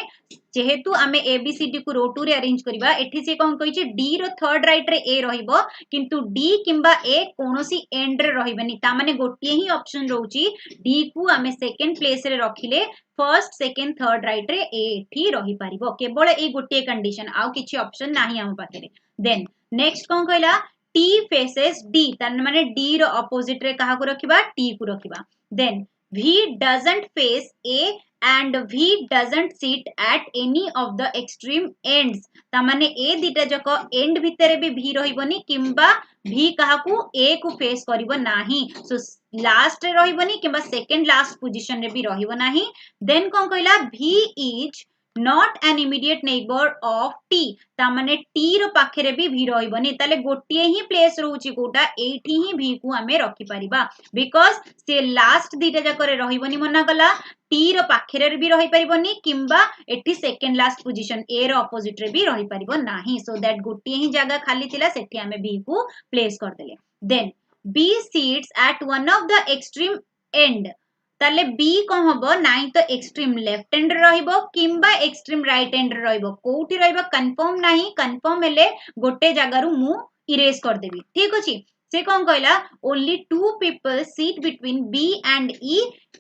जेहेतु आमे ABCD को रो 2 रे अरेंज करबा एठी से कोन कहिछि D रो थर्ड राइट रे A रहिबो किंतु D किंबा A कोनोसी एंड रे रहिबनी ता माने गोटिए ही ऑप्शन रहउची D को आमे सेकंड प्लेस रे रखिले फर्स्ट सेकंड थर्ड राइट रे A एठी रहि परिबो केवल ए गोटिए कंडीशन आउ किछि ऑप्शन नाही हम पाखरे देन नेक्स्ट कोन कहला T faces D तन माने D रो ऑपोजिट रे कहा को रखिबा T को रखिबा then V doesn't face A and V doesn't sit at any of the extreme ends ता माने ए दिटा जको एंड भितरे भी V रहिबनी किंबा V कहा को A को फेस करिवो नाही सो लास्ट रे रहिबनी किंबा सेकंड लास्ट पोजीशन रे भी रहिबो नाही देन कोन कहला V is not an immediate neighbor of T ता माने T रो पाखरे भी V रहिबनी ताले गोटिए ही प्लेस रहउची कोटा एठी ही V को हमें रखि परिबा बिकॉज़ से लास्ट दीटा जाकरे रहिबनी मना गला T रो पाखरे भी रहि परिबनी किंबा एठी सेकंड लास्ट पोजीशन A रो ऑपोजिट रे भी रहि परिबो नाही सो दैट गोटिए ही जगह खाली थिला सेठी हमें V को प्लेस कर देले then B sits at one of the extreme end ताले B कोन हबो नाइ तो एक्सट्रीम लेफ्ट हैंड रहिबो किंबा एक्सट्रीम राइट हैंड रहिबो कोठी रहिबो कंफर्म नाही कंफर्म हेले गोटे जगह रु मु इरेज कर देबी ठीक अछि से कोन कहला only two people sit between B and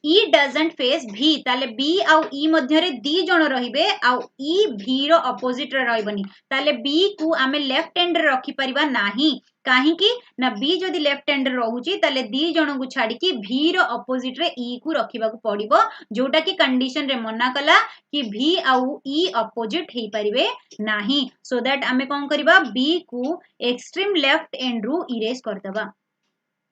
E doesn't face V ताले B आउ E मध्य रे दी जण रहिबे आउ E V रो ऑपोजिट रे रहिबनी ताले B को आमे लेफ्ट हैंड रे रखि परिबा नाही काहे कि ना B जदी लेफ्ट हैंड रहउची ताले दी जण को छाडी कि V रो ऑपोजिट रे E को रखिबा को पड़िबो जोटा कि कंडीशन रे मना कला कि V आउ E ऑपोजिट हेई परिबे नाही सो दैट आमे कोन करबा B को एक्सट्रीम लेफ्ट एंड रु इरेज कर दबा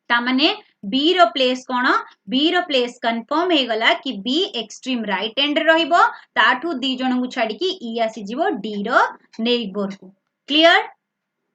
ता माने B रो प्लेस कोन B रो प्लेस कंफर्म हे गला कि B एक्सट्रीम राइट हैंड रहिबो ताठू दी जण को छाडी कि E आसी जीवो D रो नेबोर को clear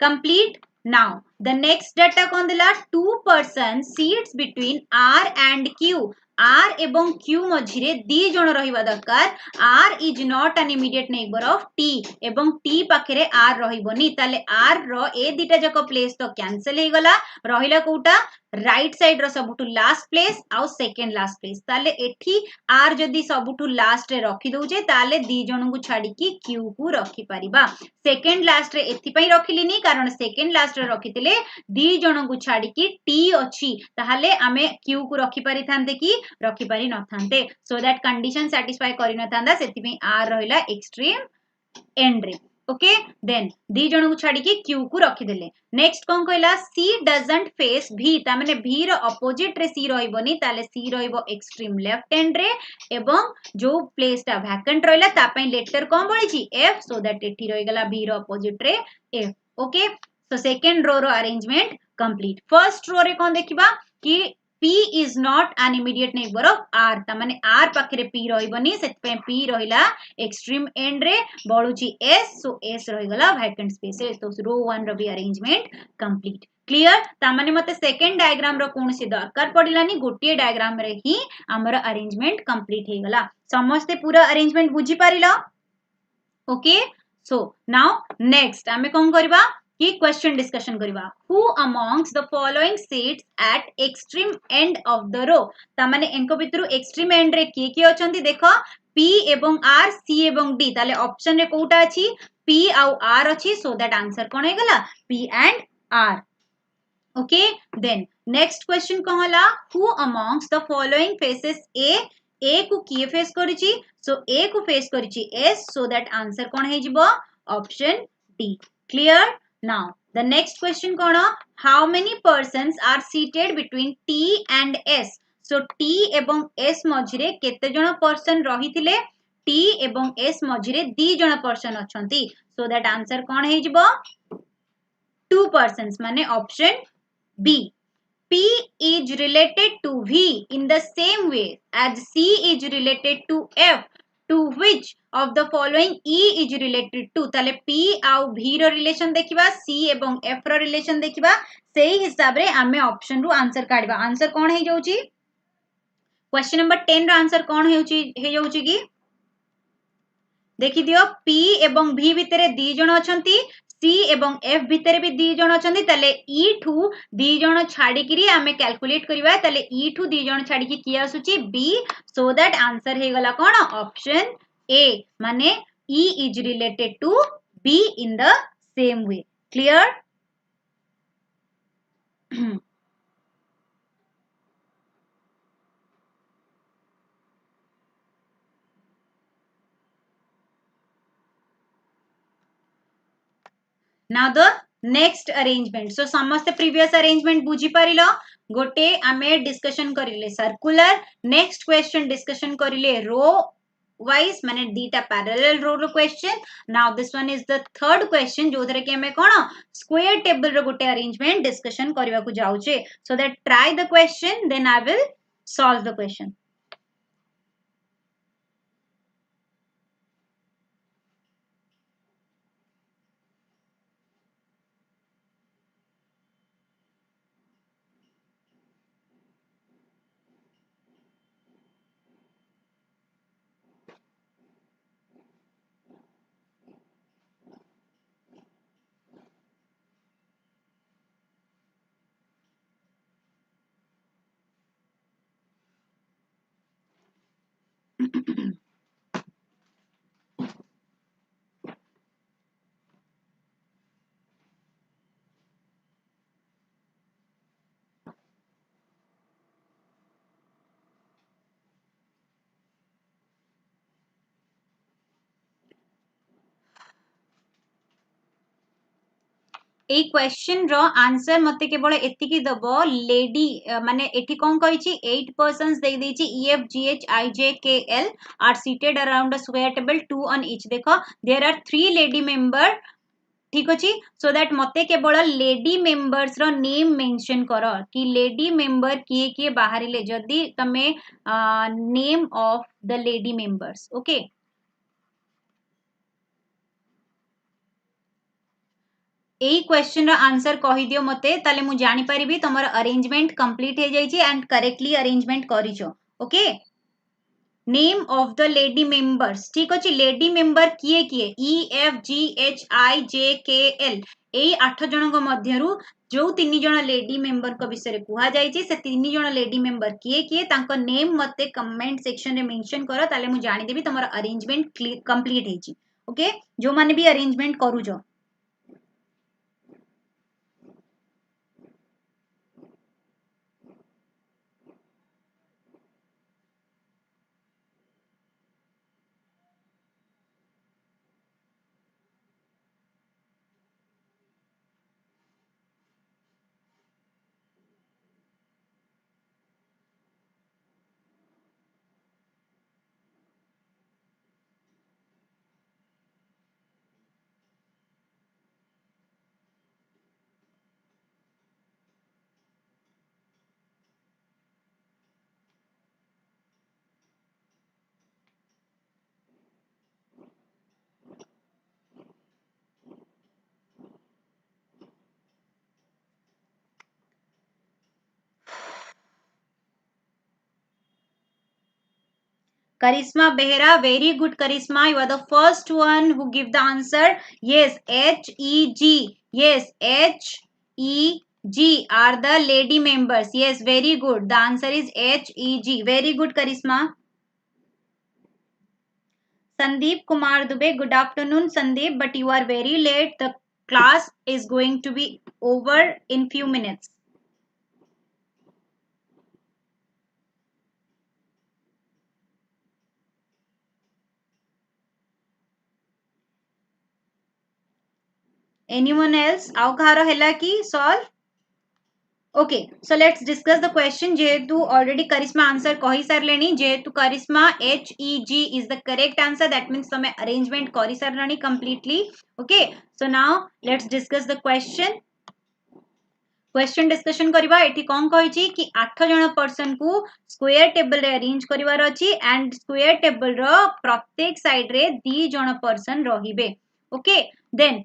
complete now the next data कोन दिला two person seats between R and Q R एवं Q मझिरे दी जण रहिबा दरकार R is not an immediate neighbour of T एवं T पाखरे R रहिबोनी ताले R रो ए दिटा जको प्लेस तो कैंसिल हे गला रहिला कोटा राइट साइड रो सबुटू लास्ट प्लेस आउ सेकंड लास्ट प्लेस ताले एठी R जदी सबुटू लास्ट रे रखि दोजे ताले दी जण को छाडी कि Q को रखि परिबा सेकंड लास्ट रे एथि पई रखिलिनी कारण सेकंड लास्ट रे रखितिले दी जण को छाडी कि T अछि ताहाले आमे Q को रखि पारि थांते कि रखि पारि न थांते सो दैट कंडीशन सैटिस्फाई करि न थांदा सेति पई R रहिला एक्सट्रीम एंड रे ओके देन दी जण को छाडी कि Q को रखि देले नेक्स्ट कोन कहला C doesn't face V ता माने V रो ऑपोजिट रे C रहिबोनी ताले C रहिबो एक्सट्रीम लेफ्ट हैंड रे एवं जो प्लेस ता वैकेंट रहला ता पई लेटर कोन बळिची F सो दैट एठी रहि गला V रो ऑपोजिट रे F ओके सो सेकंड रो रो अरेंजमेंट कंप्लीट फर्स्ट रो रे कोन देखिबा कि P is not an immediate neighbor of R ता माने R पाखरे P रहिबनी सेत पे P रहिला एक्सट्रीम एंड रे बळुची S सो S रहि गला वैकेंट स्पेस तो रो 1 रो भी अरेंजमेंट कंप्लीट क्लियर तामाने मते सेकंड डायग्राम रो कोनसी दरकार पडिलानी गोटिए डायग्राम रे ही हमर अरेंजमेंट कंप्लीट हे गला समस्त पूरा अरेंजमेंट बुझी पारिला ओके सो नाउ नेक्स्ट आमे कोन करबा कि क्वेश्चन डिस्कशन करबा who amongst the following seats at extreme end of the row तामाने एंको भितरु एक्सट्रीम एंड रे की अछंती देखो P एवं R C एवं D ताले ऑप्शन रे कोउटा अछि P आउ R अछि सो दैट आंसर कोन हे गला P and R okay then next question कहला who amongst the following faces A को किए फेस करिछि so A को फेस करिछि S so that answer कोन हे जिवो option D clear now the next question cone how many persons are seated between T and S so T एवं S मझिरे केते जण पर्सन रहिथिले T एवं S मझिरे दी जण पर्सन अछंती so that answer कोन हे जिवो two persons माने option B. P is related to V in the same way as C is related to F. To which of the following E is related to? ताले P आउ V रो रिलेशन देखिबा C एवं F रो रिलेशन देखिबा सेही हिसाब रे आमे ऑप्शन रु आंसर काढिबा आंसर कोन हे जाउची क्वेश्चन नंबर 10 रो आंसर कोन हे जाउची की देखि दियो P एवं V भितरे दी जण अछंती C एवं F भितरे भी दी जण अछंती तले E ठू दी जण छाडी किरी आमे कैलकुलेट करिवा तले E ठू दी जण छाडी की किया सुची B सो दैट आंसर हे गला कोन ऑप्शन A माने E is related to B in the same way clear now the next arrangement so समस्त previous arrangement बुझी पारिलो गोटे आमे डिस्कशन करिले सर्कुलर नेक्स्ट क्वेश्चन डिस्कशन करिले रो वाइज माने दीटा पैरेलल रो रो question now this one is the third question जो धरे के हमें कोन स्क्वायर टेबल रो गोटे अरेंजमेंट डिस्कशन करबा को जाउचे so that try the question then I will solve the question এই क्वेश्चन रो आंसर मते केवल एतिकी दबो लेडी माने एठी कोन कहिची 8 पर्सन्स दे देची EF GH IJ KL are seated around a square table two on each देखो there are three lady member ठीक अछि सो दैट मते केवल लेडी मेंबर्स रो नेम मेंशन करो कि लेडी मेंबर किए किए बाहरिले जदी तमे name of the lady members okay एई क्वेश्चन रो आंसर कहि दियो मते ताले मु जानि परिबी तमर अरेंजमेंट कंप्लीट हे जाई छि एंड करेक्टली अरेंजमेंट करिछो okay name of the lady members ठीक अछि लेडी मेंबर किए किए EF GH IJ KL एई 8 जणक मध्यरु जो 3 जण लेडी मेंबर को विषय रे कुहा जाई छि से 3 जण लेडी मेंबर किए किए तांको नेम मते कमेंट सेक्शन रे मेंशन करो ताले मु जानि देबी तमर अरेंजमेंट कंप्लीट हे छि ओके जो माने भी arrangement करूजो Karisma Behra, very good Karisma. You are the first one who give the answer. Yes, HEG. Yes, HEG are the lady members. Yes, very good. The answer is HEG. Very good Karisma. Sandeep Kumar Dubey, good afternoon Sandeep, but you are very late. The class is going to be over in few minutes. Anyone else? Au kahara hela ki solve? Okay, so let's discuss the question. Jehetu already Karisma answer kahi sarleni. Jehetu Karisma HEG is the correct answer. That means tame arrangement kari sarlani completely. Okay, so now let's discuss the question. Question discussion करबा एठी कोन कहिछि कि 8 जण पर्सन को स्क्वायर टेबल रे अरेंज करिवार अछि एंड स्क्वायर टेबल रो प्रत्येक साइड रे 2 जण पर्सन रहिबे ओके देन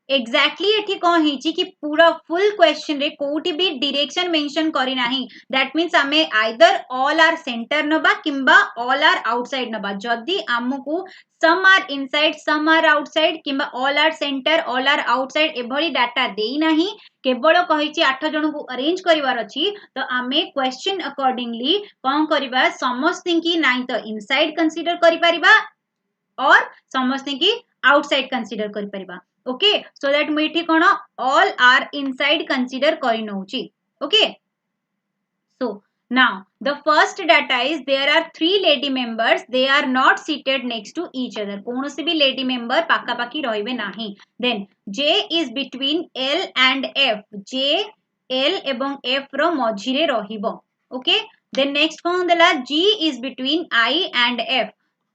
एक्जाक्टली एठी कोन हिछि कि पूरा फुल क्वेश्चन रे कोठी भी डायरेक्शन मेंशन करी नाही दैट मींस हमें आइदर ऑल आर सेंटर नबा किंबा ऑल आर आउटसाइड नबा जदी हमकु some are inside some are outside किंबा all are centre all are outside एभली डाटा देई नाही केवल कहिछि 8 जण को अरेंज करिवार अछि तो आमे क्वेश्चन अकॉर्डिंगली कोन करिबा समस्त की नाही तो इनसाइड कंसीडर करि परिबा और समस्त की आउटसाइड कंसीडर करि परिबा okay so that मुठी कोन all are inside consider करि नउची okay so now the first data is there are 3 lady members they are not seated next to each other कोनोसी भी lady member पाका पाकी रहिबे नाही then J is between L and F J L एवं F रो मझिरे रहिबो okay then next कोन देला G is between I and F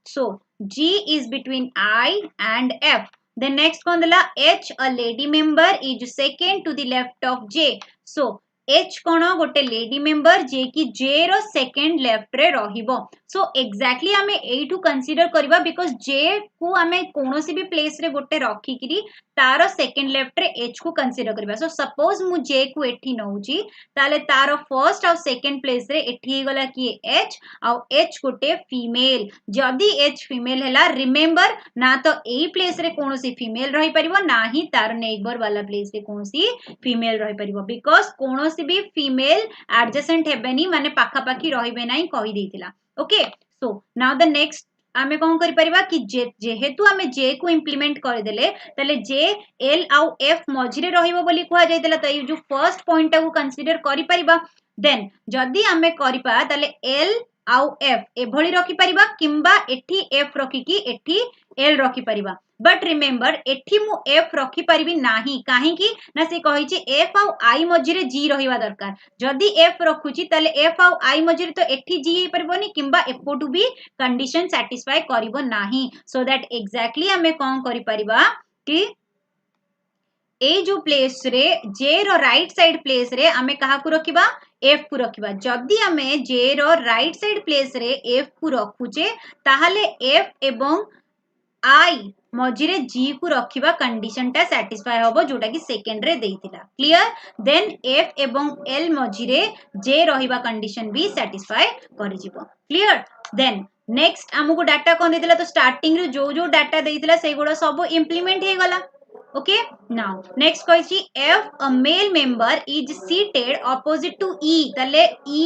so G is between I and F then next kon dela H a lady member is second to the left of J so H कोन गोटे लेडी मेंबर जे कि J रो सेकंड लेफ्ट रे रहिबो सो एक्जेक्टली हमें एठू कंसीडर करबा बिकॉज़ J को हमें कोनोसी भी प्लेस रे गोटे रखी किरी तारो सेकंड लेफ्ट रे H को कंसीडर करबा सो सपोज मु J को एठी नउची ताले तारो फर्स्ट और सेकंड प्लेस रे एठी हे गला कि H और H गोटे फीमेल जदी H फीमेल हैला रिमेंबर ना तो एई प्लेस रे कोनोसी फीमेल रही परिबो ना ही तार नेबर वाला प्लेस रे कोनोसी फीमेल रही परिबो बिकॉज़ कोनोसी भी फीमेल एडजेसेंट हेबेनी माने पाखा पाखी रहिबे नाही कहि देतिला okay so now the next आमे कोन करि परिबा कि जेहेतु आमे J को इंप्लीमेंट कर देले तले J L आउ F मझिरे रहिबो बोली कुआ जायतिला त यो जो फर्स्ट पॉइंट को कंसीडर करि परिबा देन जदी आमे करिपा तले L आउ F एभली रखि परिबा किंबा एठी F रखि कि एठी L रखि परिबा बट रिमेंबर एठी मु F रखि परिबी नाही काहे कि ना से कहि छि F आउ I मझिरे G रहिबा दरकार जदी F रखुची तले F आउ I मझिरे तो एठी G हे परबोनी किंबा एपोटू भी कंडीशन सैटिस्फाई करिवो नाही सो दैट एक्जेक्टली हमें कोन करि परिबा कि ए जो प्लेस रे J row right side place रे हमें कहा को रखिबा F को रखिबा जदी हमें J row right side place रे F को रखुचे ताहाले F एवं I मझिरे G को रखिबा कंडीशन टा सैटिस्फाई होबो जोटा कि सेकंड रे देइतिला क्लियर देन F एवं L मझिरे J रहिबा कंडीशन भी सैटिस्फाई करि जिवो क्लियर देन नेक्स्ट हमको डाटा कोन देतिला तो स्टार्टिंग रे जो जो डाटा देइतिला से गुडा सब इंप्लीमेंट हे गला okay now next कहिछि F a male member is seated opposite to E तले E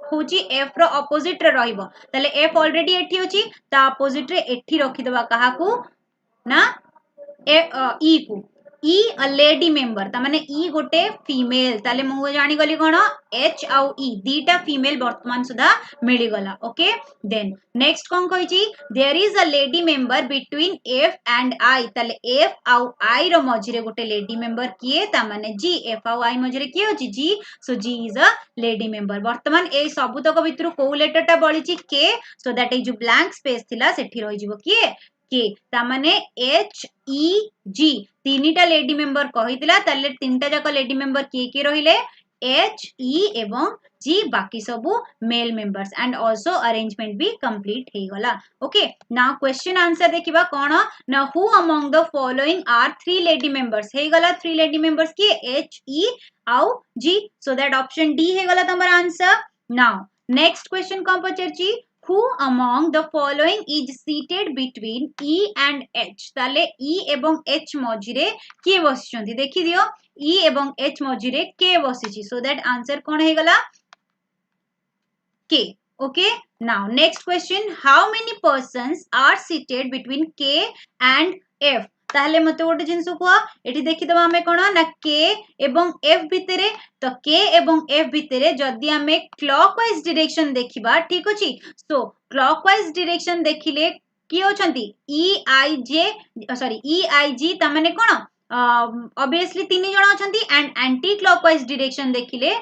होची F रो ऑपोजिट रे रहिबो तले F ऑलरेडी एठी होची ता ऑपोजिट रे एठी रखि दबा काहा को ना E को E a lady member ता माने E गोटे फीमेल ताले मु जानि गली कोन H आउ E दीटा फीमेल वर्तमान सुधा मिली गला ओके देन नेक्स्ट कोन कहिछि there is a lady member between F and I ताले F आउ I रो मझिरे गोटे लेडी मेंबर किए ता माने G F आउ I मझिरे किए होछि G so G is a lady member वर्तमान ए सबुतक भितरु को लेटर टा बळिछि के सो दैट ए जो ब्लैंक स्पेस थिला सेठी रहि जिवो किए के ता माने H E G तीनिटा लेडी मेंबर कहितला ताले तीनटा जाक लेडी मेंबर के रहिले H E एवं G बाकी सबु male members and also arrangement भी कंप्लीट हे गला ओके नाउ क्वेश्चन आंसर देखिबा कोन ना who among the following are 3 lady members हे गला 3 लेडी मेंबर्स की H E आउ G so that option D हे गला तमर आंसर नाउ नेक्स्ट क्वेश्चन कोन पचरची who among the following is seated between E and H ताले E एवं H मझिरे किए बसिचंती देखि दियो E एवं H मझिरे के बसिची so that answer कोन हे गला K. Okay, now next question, how many persons are seated between K and F ताहले मते गोटे जिंस को एठी देखि दबा हमें कोन ना K एवं F भितरे तो K एवं F भितरे जदी हमें क्लॉकवाइज डायरेक्शन देखिबा ठीक अछि सो क्लॉकवाइज डायरेक्शन देखिले की होचंती E I G ता माने कोन ऑब्वियसली तीन जण अछंती एंड एंटी क्लॉकवाइज डायरेक्शन देखिले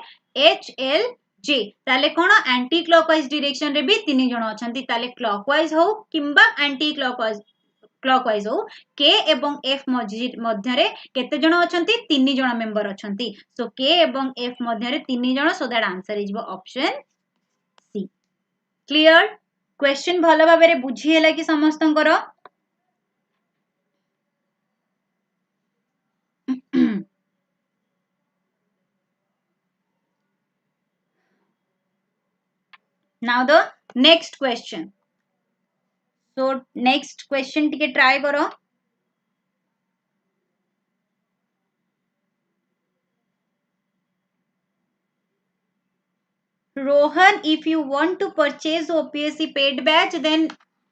H L J ताले कोन एंटी क्लॉकवाइज डायरेक्शन रे भी तीन जण अछंती ताले क्लॉकवाइज हो किंबा एंटी क्लॉकवाइज हो K एवं F मध्य रे केते जण अछंती तीन जण मेंबर अछंती सो K एवं F मध्य रे तीन जण so that answer is option C clear question भलो भाबे रे बुझी हैला कि समस्तंकर now the next question so next question टिके ट्राई करो Rohan, if you want to purchase OPSC paid batch, then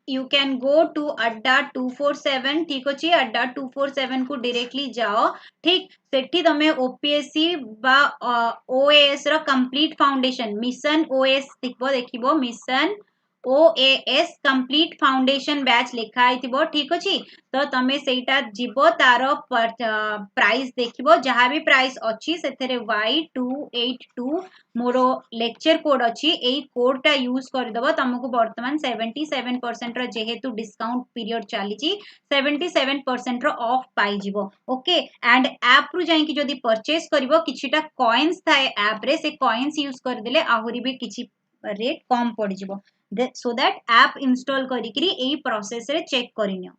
you can go to Adda 247 ठीक अछि Adda 247 को डायरेक्टली जाओ ठीक सेठी तमे OPSC बा OAS रो कंप्लीट फाउंडेशन मिशन OAS देखिबो mission OAS complete foundation batch लिखा आइथिबो ठीक अछि तो तमे सेटा जीवो तारो प्राइस देखिबो जहां भी प्राइस अछि सेथरे Y282 मोरो लेक्चर कोड अछि एई कोड टा यूज कर दबो तमको वर्तमान 77% रो जेहेतु डिस्काउंट पीरियड चली छी 77% रो ऑफ पाई जिवो ओके एंड ऐप रु जाई कि जदी परचेस करबो किछिटा कॉइन्स थाए ऐप रे से कॉइन्स यूज कर देले आहुरी भी किछि रेट कम पड़ जिवो so that app install करिकरी एई प्रोसेस रे चेक करिनियो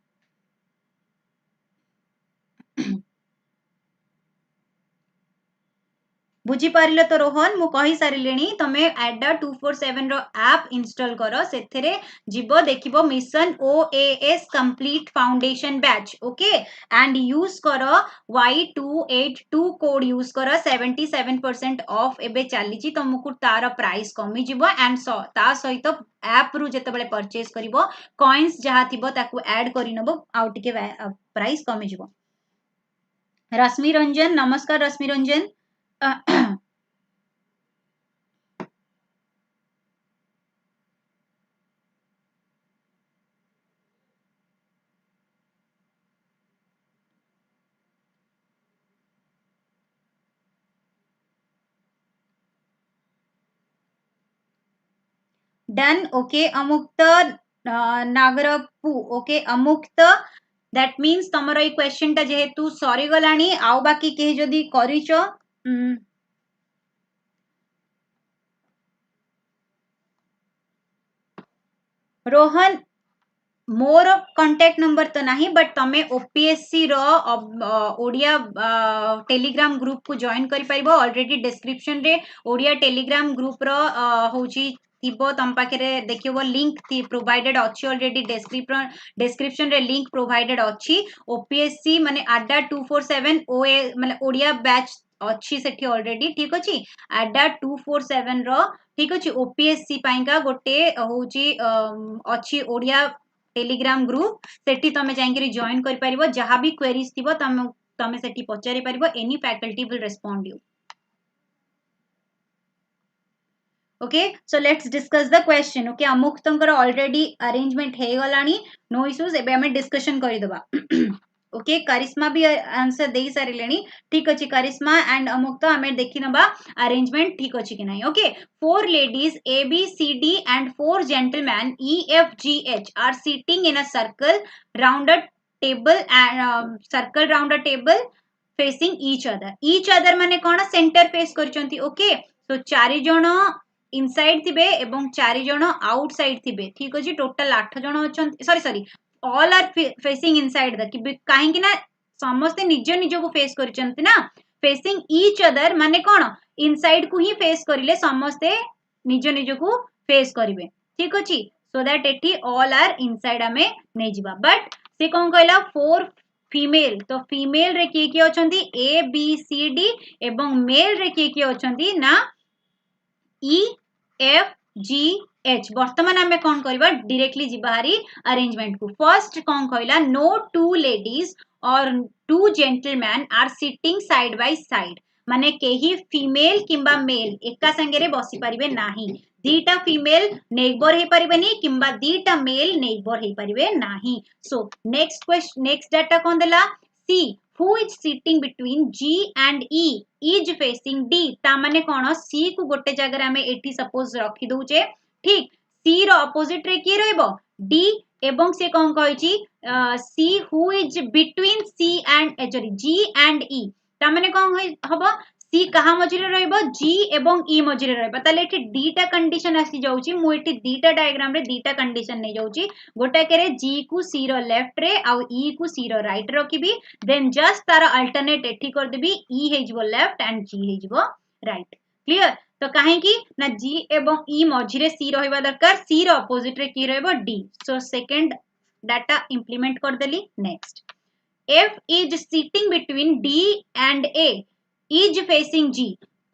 बुझी पारिलो तो रोहन मु कहि सारिलेनी तमे Adda 247 रो ऐप इंस्टॉल करो सेथरे जीवो देखिबो mission OAS complete foundation batch okay and use करो Y282 कोड यूज करो 77% ऑफ एबे चली छी तुमको तार प्राइस कमी जिवो एंड ता सहित ऐप रु जते बेले परचेस करिवो कॉइन्स जहा थिबो ताकू ऐड करि नबो आउ टिके प्राइस कमी जिवो रश्मि रंजन नमस्कार रश्मि रंजन डन ओके अमुक्त नागरपु ओके अमुक्त दैट मीन्स तमरो ई क्वेश्चन टा जेहेतु सरी गलानी आउ बाकी के जदी करिचो रोहन मोर कांटेक्ट नंबर तो नहीं बट तमे ओपीएससी रो ओडिया टेलीग्राम ग्रुप को जॉइन करि परिबो ऑलरेडी डिस्क्रिप्शन रे ओडिया टेलीग्राम ग्रुप रो होची थिबो तम पाखरे देखिबो लिंक थी प्रोवाइडेड अछि ऑलरेडी डिस्क्रिप्शन रे लिंक प्रोवाइडेड अछि ओपीएससी माने Adda 247 ओए माने ओडिया बैच अछि सेठी ऑलरेडी ठीक अछि Adda 247 रो ठीक अछि ओपीएससी पाइका गोटे होची अछि ओडिया टेलीग्राम ग्रुप सेठी तमे जाइकरी जॉइन कर परिबो जहां भी क्वेरीज थिबो तमे सेठी पचारि परिबो any faculty will respond you okay so let's discuss the question okay अमुक्तंकर ऑलरेडी अरेंजमेंट हे गलानी नो इश्यूज एबे हमें डिस्कशन करि दबा ओके करिश्मा भी आंसर दे सारी लेनी ठीक अछि करिश्मा एंड अमुक्त हमें देखि नबा अरेंजमेंट ठीक अछि कि नहीं okay 4 ladies A B C D and 4 gentlemen E F G H are sitting in a circle round a table and circle round a table facing each other माने कोन सेंटर फेस करचंती ओके तो चारि जण इनसाइड थिबे एवं चारि जण आउटसाइड थिबे ठीक अछि टोटल 8 जण अछंती sorry all are facing inside the कहीं कि ना समस्त निज निज को फेस करचंती ना फेसिंग ईच अदर माने कोन इनसाइड को ही फेस करिले समस्त निज निज को फेस करिवे ठीक अछि so that एठी all are inside आमे नहीं जिबा but से कौन कहला 4 फीमेल तो फीमेल रे किए किए अछंती ए बी सी डी एवं मेल रे किए किए अछंती ना ई एफ जी एच वर्तमान आमे कौन करबा डायरेक्टली जिबारी अरेंजमेंट को फर्स्ट कौन कहला नो टू लेडीज और two gentlemen are sitting side by side माने केही फीमेल किंबा मेल एका संगे रे बसी परिबे नाही दीटा फीमेल नेबोर हे परिबेनी किंबा दीटा मेल नेबोर हे परिबे नाही so next question next data कौन देला सी who is sitting between G and E is facing D ता माने कोन C को गोटे जगह रे हमें एठी सपोज रखी दउचे ठीक C रो ऑपोजिट रे की रहइबो D एवं से कोन कहै छी C who is between C and sorry G and E ता माने कोन हबो C कहा मझिरे रहइबो G एवं E मझिरे रहइबो ताले एठी दीटा कंडीशन आसी जाउची मु एठी दीटा डायग्राम रे दीटा कंडीशन नै जाउची गोटा करे G को C रो लेफ्ट रे आ E को C row right रखिबी then just तार अल्टरनेट एठी कर देबी E हे जिवो लेफ्ट एंड G हे जिवो राइट क्लियर तो काहे की ना G एवं E मझिरे C रहइबा दरकार C रो ऑपोजिट रे की रहइबो D so second data implement कर देली next F is sitting between D and A is facing G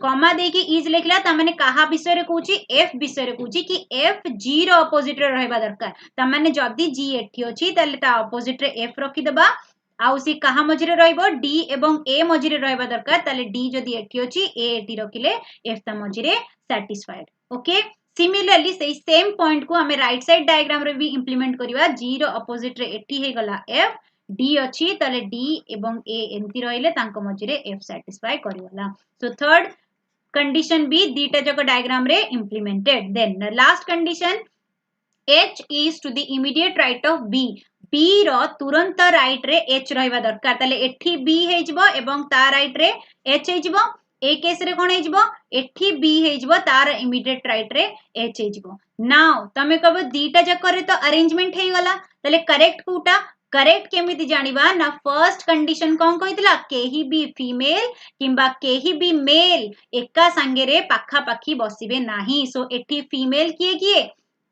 कमा दे की इज लिखला त माने कहा विषय रे कहूची F विषय रे कहूची कि F G रो ऑपोजिट रे रहबा दरकार त माने जदी G एठी अछि तले ता ऑपोजिट रे F रखि देबा आउ सी कहा मझिरे रहइबो D एवं A मझिरे रहबा दरकार तले D जदी एठी अछि A एठी रखिले F ता मझिरे सैटिस्फाइड ओके सिमिलरली सेही सेम पॉइंट को हमें राइट साइड डायग्राम रे भी इंप्लीमेंट करिवा G रो ऑपोजिट रे एठी हे गला F D अच्छी तले D एवं A एंती रहिले तांको मझिरे F सैटिस्फाई करिवला सो थर्ड कंडीशन बी दीटा जक डायग्राम रे implemented then the last condition H is to the immediate right of B B रो तुरंत राइट रे H रहइबा दरकार तले एठी B हे जिवो एवं ता राइट रे H हे जिवो ए केस रे कोन हे जिवो एठी B हे जिवो तार इमीडिएट राइट रे H हे जिवो नाउ तमे कहबो दीटा जक रे तो अरेंजमेंट हे गला तले करेक्ट कोटा करेक्ट केमिति जानिबा ना फर्स्ट कंडीशन कौन कहितला केही भी फीमेल किंबा केही भी मेल एका संगे रे पाखा पाखी बसिबे नाही सो एठी फीमेल किए किए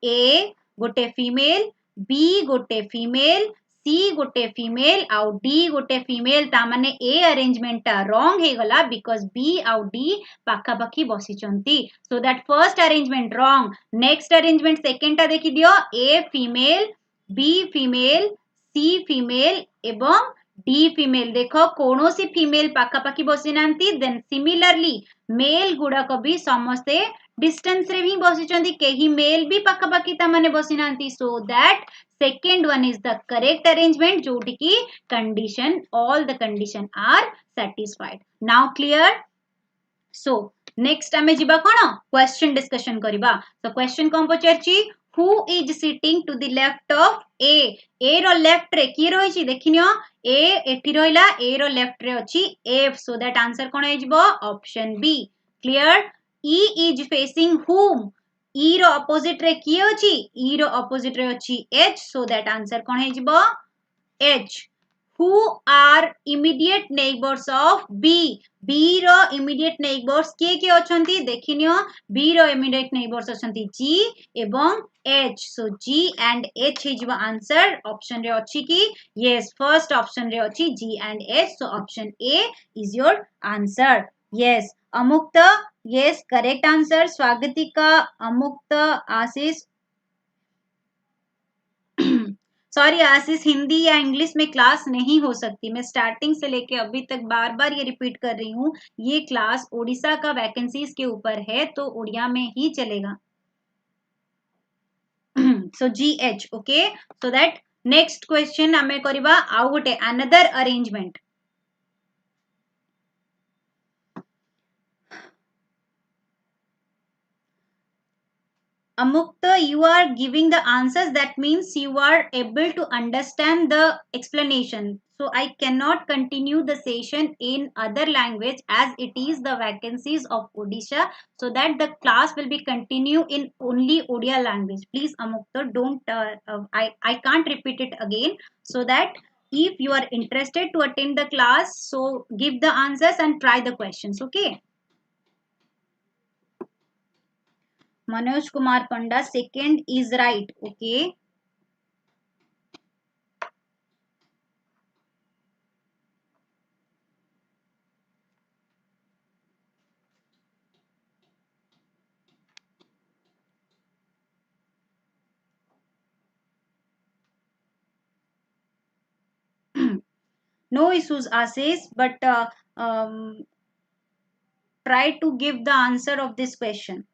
ए गोटे फीमेल बी गोटे फीमेल सी गोटे फीमेल आउ डी गोटे फीमेल ता माने ए अरेंजमेंट ता रॉन्ग हे गला बिकॉज़ बी आउ डी पाखा पाखी बसी चंती so that first arrangement wrong next arrangement second ता देखि दियो A female B female C female एवं डी फीमेल देखो कोनोसी फीमेल पाखा पाखी बसी नांती देन सिमिलरली मेल गुडा को भी समस्ते डिस्टेंस रे भी बसी चंदी केही मेल भी पाखा पाखी ता माने बसी नांती so that second one is the correct arrangement जोटी की condition all the condition are satisfied now clear so next आमे जिबा कोन क्वेश्चन डिस्कशन करिबा तो क्वेश्चन कोन पचरची who is sitting to the left of A रो लेफ्ट रे की रही छी देखिनियो A एठी रहिला A रो लेफ्ट रे अछि F so that आंसर कोन हे जिवो option B clear E is facing whom E रो ऑपोजिट रे की अछि E रो ऑपोजिट रे अछि H so that आंसर कोन हे जिवो H who are immediate neighbors of B B row immediate neighbors के अछंती देखिनियो B रो immediate neighbors अछंती G एवं H so G and H is your answer option रे अछि की yes first option रे अछि G and H so option A is your answer yes Amukta yes correct answer Swagatika Amukta Ashish sorry Ashish Hindi या इंग्लिश में क्लास नहीं हो सकती मैं स्टार्टिंग से लेके अभी तक बार बार ये रिपीट कर रही हूँ ये क्लास ओडिशा का वैकेंसीज के ऊपर है तो ओडिया में ही चलेगा so GH okay so that next question आमे करिबा आउ गोटे another arrangement Amukta, you are giving the answers. That means you are able to understand the explanation. So I cannot continue the session in other language as it is the vacancies of Odisha. So that the class will be continue in only Odia language. Please, Amukta, don't. I can't repeat it again. So that if you are interested to attend the class, so give the answers and try the questions. Okay. Manoj Kumar Panda, second is right. Okay. No issues, Ashish, but try to give the answer of this question.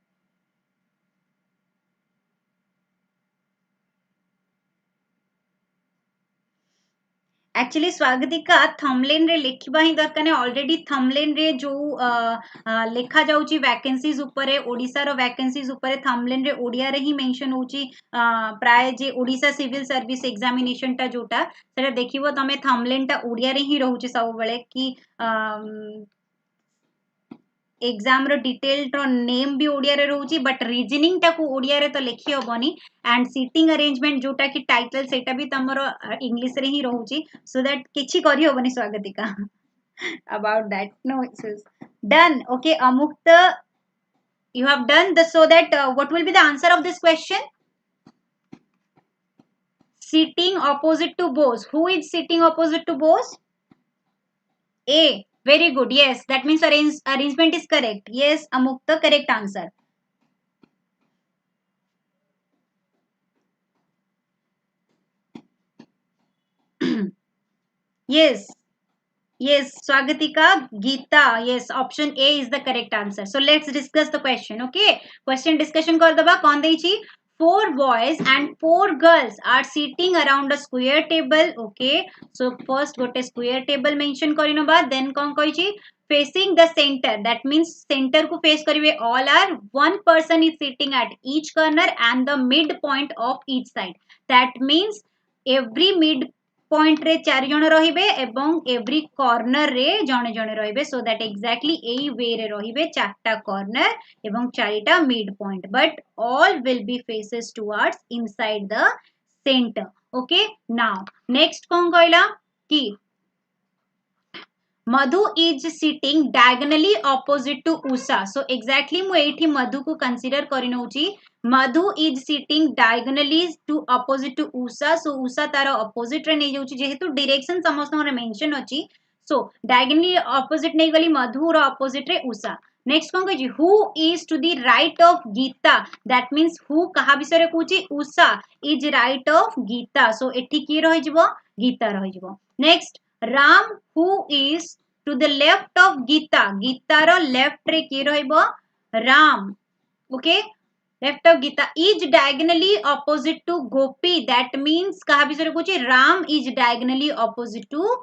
Actually Swagatika thumbnail रे लिखिबा ही दरकार ने ऑलरेडी थंबनेल रे जो लिखा जाउची वैकेंसीज ऊपर ओडिसा रो वैकेंसीज ऊपर थंबनेल रे ओडिया रे ही मेंशन होची प्राय जे ओडिसा सिविल सर्विस एग्जामिनेशन टा जोटा सेटा देखिबो तमे थंबनेल टा ओडिया रे ही रहउची सब बेले कि एग्जाम रो डिटेल रो नेम भी ओडिया रे रहउची बट रीजनिंग टा को ओडिया रे तो लिखि होबनी एंड सीटिंग अरेंजमेंट जोटा कि टाइटल सेटा भी तमरो इंग्लिश रे ही रहउची सो दैट किछि करि होबनी स्वागतिका about that no issues done okay amukta you have done the so that what will be the answer of this question sitting opposite to Bose who is sitting opposite to Bose A very good yes that means arrangement is correct yes amukta correct answer yes yes swagatika geeta yes option A is the correct answer so let's discuss the question okay question discussion kar daba kon deichi four boys and four girls are sitting around a square table okay so first gote square table mention karino ba then kon koichi facing the center that means center ko face karibe all are one person is sitting at each corner and the midpoint of each side that means every mid point रे चार जण रहिबे एवं एवरी कॉर्नर रे जणे जणे रहिबे सो दैट एक्जाक्टली एई वे रे रहिबे चारटा कॉर्नर एवं चारिटा mid point but all will be faces towards inside the centre okay now next कोन कहला कि Madhu is sitting diagonally opposite to Usha so exactly मु एठी मधु को कंसीडर करि नउची Madhu is sitting diagonally to opposite to Usha so Usha तार ऑपोजिट रे नै जाउची जेहेतु डायरेक्शन समस्त रे मेंशन अछि सो डायगोनली ऑपोजिट नै गली मधु रो ऑपोजिट रे उषा नेक्स्ट कोन कहजी who is to the right of Geeta that means who कहा विषय रे कहूची Usha is right of Geeta so एठी की रहि जिवो गीता रहि जिवो next Ram who is to the left of Geeta गीतार लेफ्ट रे की रहिबो Ram okay left of Geeta is diagonally opposite to Gopi that means कहा विषय कहूची Ram is diagonally opposite to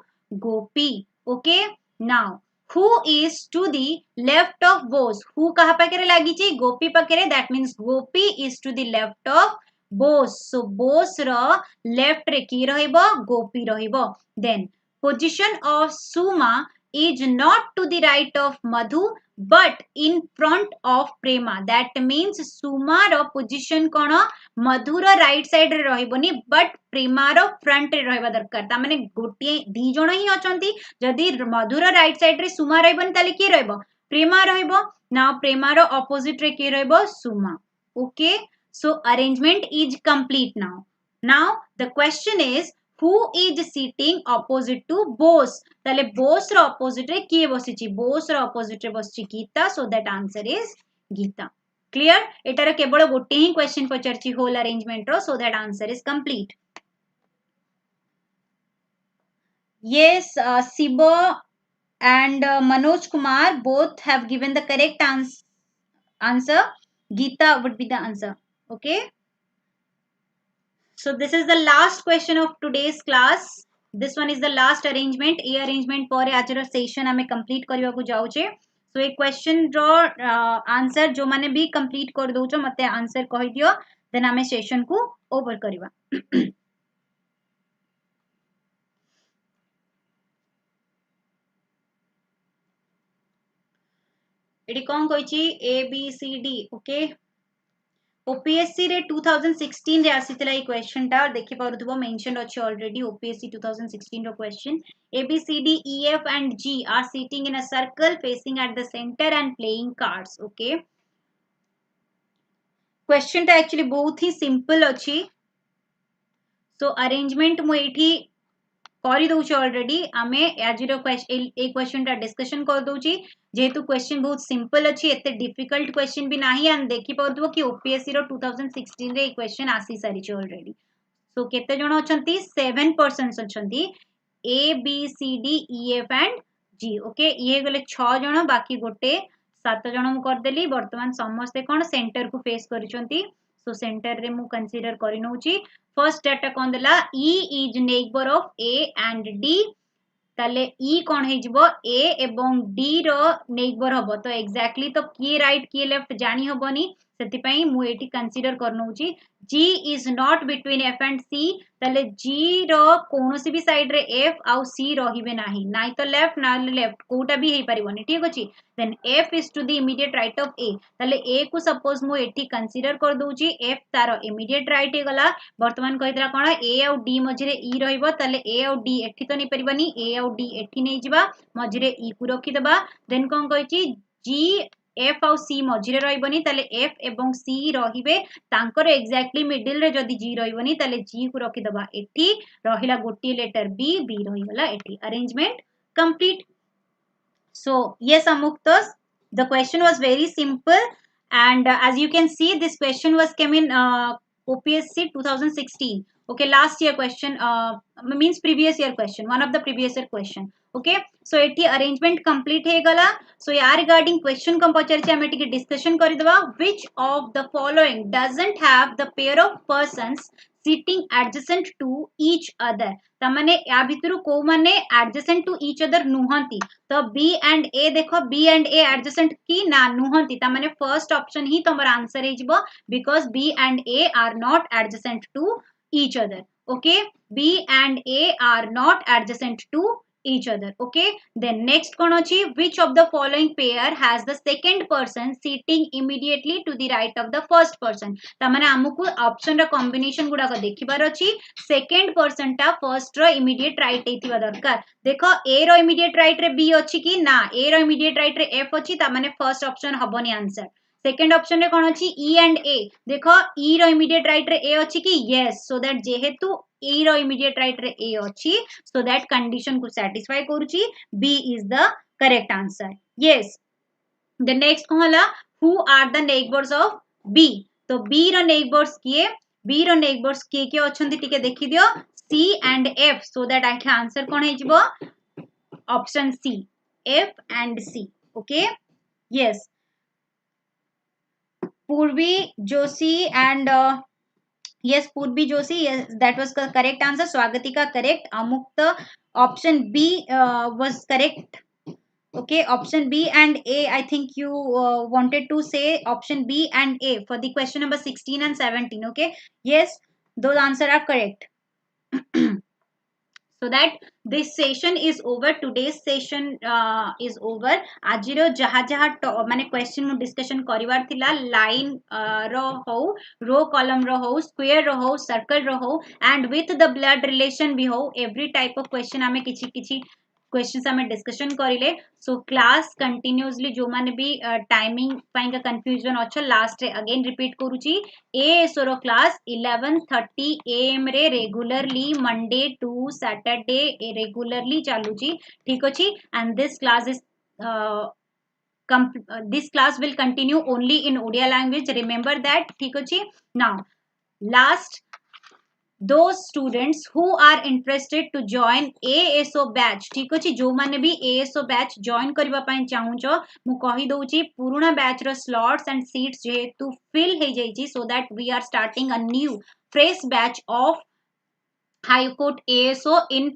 Gopi okay now who is to the left of Bose who कहा पाखरे लागिची गोपी पाखरे that means Gopi is to the left of Bose so Bose रो लेफ्ट रे की रहिबो गोपी रहिबो then position of Suma is not to the right of Madhu but in front of Prema. That means Suma ro position kono Madhu ro right side रे रहिबोनी but Prema रो front रे रहिबा दरकार ता माने गोटे दी जण ही अछंती जदी मधु रो right side रे सुमा रहिबोनी ताले की रहिबो प्रेमा रहिबो now प्रेमा रो opposite रे की रहिबो सुमा okay so arrangement is complete now the question is who is sitting opposite to Bose ताले Bose रो opposite रे किए बसिची Bose रो opposite रे बसिची Gita so that answer is Gita clear एटार केवल गोटे ही क्वेश्चन पचारची whole arrangement रो so that answer is complete yes Siba and Manoj Kumar both have given the correct answer Geeta would be the answer okay so this is the last question of today's class this one is the last arrangement A arrangement पर आज session हमें complete करवा को जाउचे so ए question रो answer जो माने भी complete कर दोचो मते answer कहि दियो then हमें session को over करवा एडी कोन कहिची A B C D okay OPSC रे 2016 रे आसीतला ए क्वेश्चन टा देखि पारुथबो मेंशन अछि ऑलरेडी ओपीएससी 2016 रो question ABCD EF and G are sitting in a circle facing at the center and playing cards okay question टा एक्चुअली बहुत ही सिंपल अच्छी सो अरेंजमेंट मु एठी करी दउची ऑलरेडी आमे आज रो क्वेश्चन टा डिस्कशन कर दउची जेहेतु क्वेश्चन बहुत सिंपल अच्छी एते डिफिकल्ट क्वेश्चन भी नाही एंड देखि पाउतबो कि ओपीएससी रो 2016 रे क्वेश्चन आसी सारी ऑलरेडी सो केते जण अछंती 7 पर्सन्स अछंती A B C D E F and G okay ये गले 6 जण बाकी गोटे 7 जण मु कर देली वर्तमान समस्त कोन सेंटर को फेस करिसंती सो सेंटर रे मु कंसीडर करि नउची फर्स्ट डाटा कोन देला E is neighbour of A and D ताले ई कोन हे जिवो ए एवं डी रो नेबर हबो तो एग्जैक्टली तो किए राइट किए लेफ्ट जानी हबोनी सेति पई मु एटी कंसीडर करनउची G is not between F and C ताले G रो कोनोसी भी साइड रे F आउ C रहिबे नाही नाइ तो लेफ्ट ना लेफ्ट कोटा भी हे परिबोनी ठीक अछि then F is to the immediate right of A ताले A को सपोज मु एठी कंसीडर कर दोउची F तारो इमीडिएट राइट हे गला वर्तमान कहितरा कोन A आउ D मझिरे E रहिबो ताले A आउ D एठी तो नै परिबनी A आउ D एठी नै जिबा मझिरे E को रखि देबा देन कोन कहिची G F आउ C मझिरे रहिबनी ताले F एवं C रहिबे तांकर एग्जैक्टली मिडिल रे जदी G रहिबनी ताले G को रखि दबा एठी रहिला गोटी लेटर B B रहिगला एठी arrangement complete so yes Amuktas the question was very simple and as you can see this question was came in OPSC 2016 okay last year question means previous year question one of the previous year question okay so एठी arrangement complete हे गला so या regarding question को पचारछि हम एठी डिस्कशन करि दबा which of the following doesn't have the pair of persons sitting adjacent to each other तमाने या भितरु को माने adjacent to each other नुहंती तो B and A देखो B and A adjacent की ना नुहंती तमाने first option ही तमर आंसर हे जिवो because B and A are not adjacent to each other okay B and A are not adjacent to each other okay then next kon achi which of the following pair has the second person sitting immediately to the right of the first person tamane amuku option ra combination guda ko dekhibar achi second person ta first ro immediate right heithiba darkar देखो A रो immediate right रे B अछि कि ना A रो immediate right रे F अछि तामाने first option हबोनी आंसर सेकंड ऑप्शन रे कोन अछि E and A देखो E रो immediate right रे A अछि कि yes so that जेहेतु E रो immediate right रे A अछि so that condition को satisfy करूची B is the correct answer yes the next कहला who are the neighbors of B तो B रो neighbors किए B रो neighbors किए अछंती टिके देखि दियो C and F so that I can answer कोन हे जिवो option C F and C okay yes Purvi Joshi and yes Purvi Joshi yes that was the correct answer Swagatika correct Amukta option B was correct okay option B and A I think you wanted to say option B and A for the question number 16 and 17 okay yes those answers are correct so that this session is over today's session is over ajiro jaha jaha mane question mu discussion karibar thila line ro ho row column ro ho square ro ho circle ro ho and with the blood relation भी हो every type of question आमे किछि किछि क्वेश्चंस हमें डिस्कशन करिले सो क्लास कंटिन्यूअसली जो माने भी टाइमिंग पाई का कंफ्यूजन अच्छा लास्ट रे अगेन रिपीट करूची एएसओ रो क्लास 11:30 am रे regularly Monday to Saturday regularly चालूची ठीक अछि and this class is this class will continue only in Odia language remember that ठीक अछि now last those students who are interested to join ASO batch ठीक अछि जो माने भी ASO batch join करबा पई चाहू छ मु कहि दोउची पुराना बैच रो slots and seats जेहेतु fill हे जाईची so that we are starting a new fresh batch of high court ASO in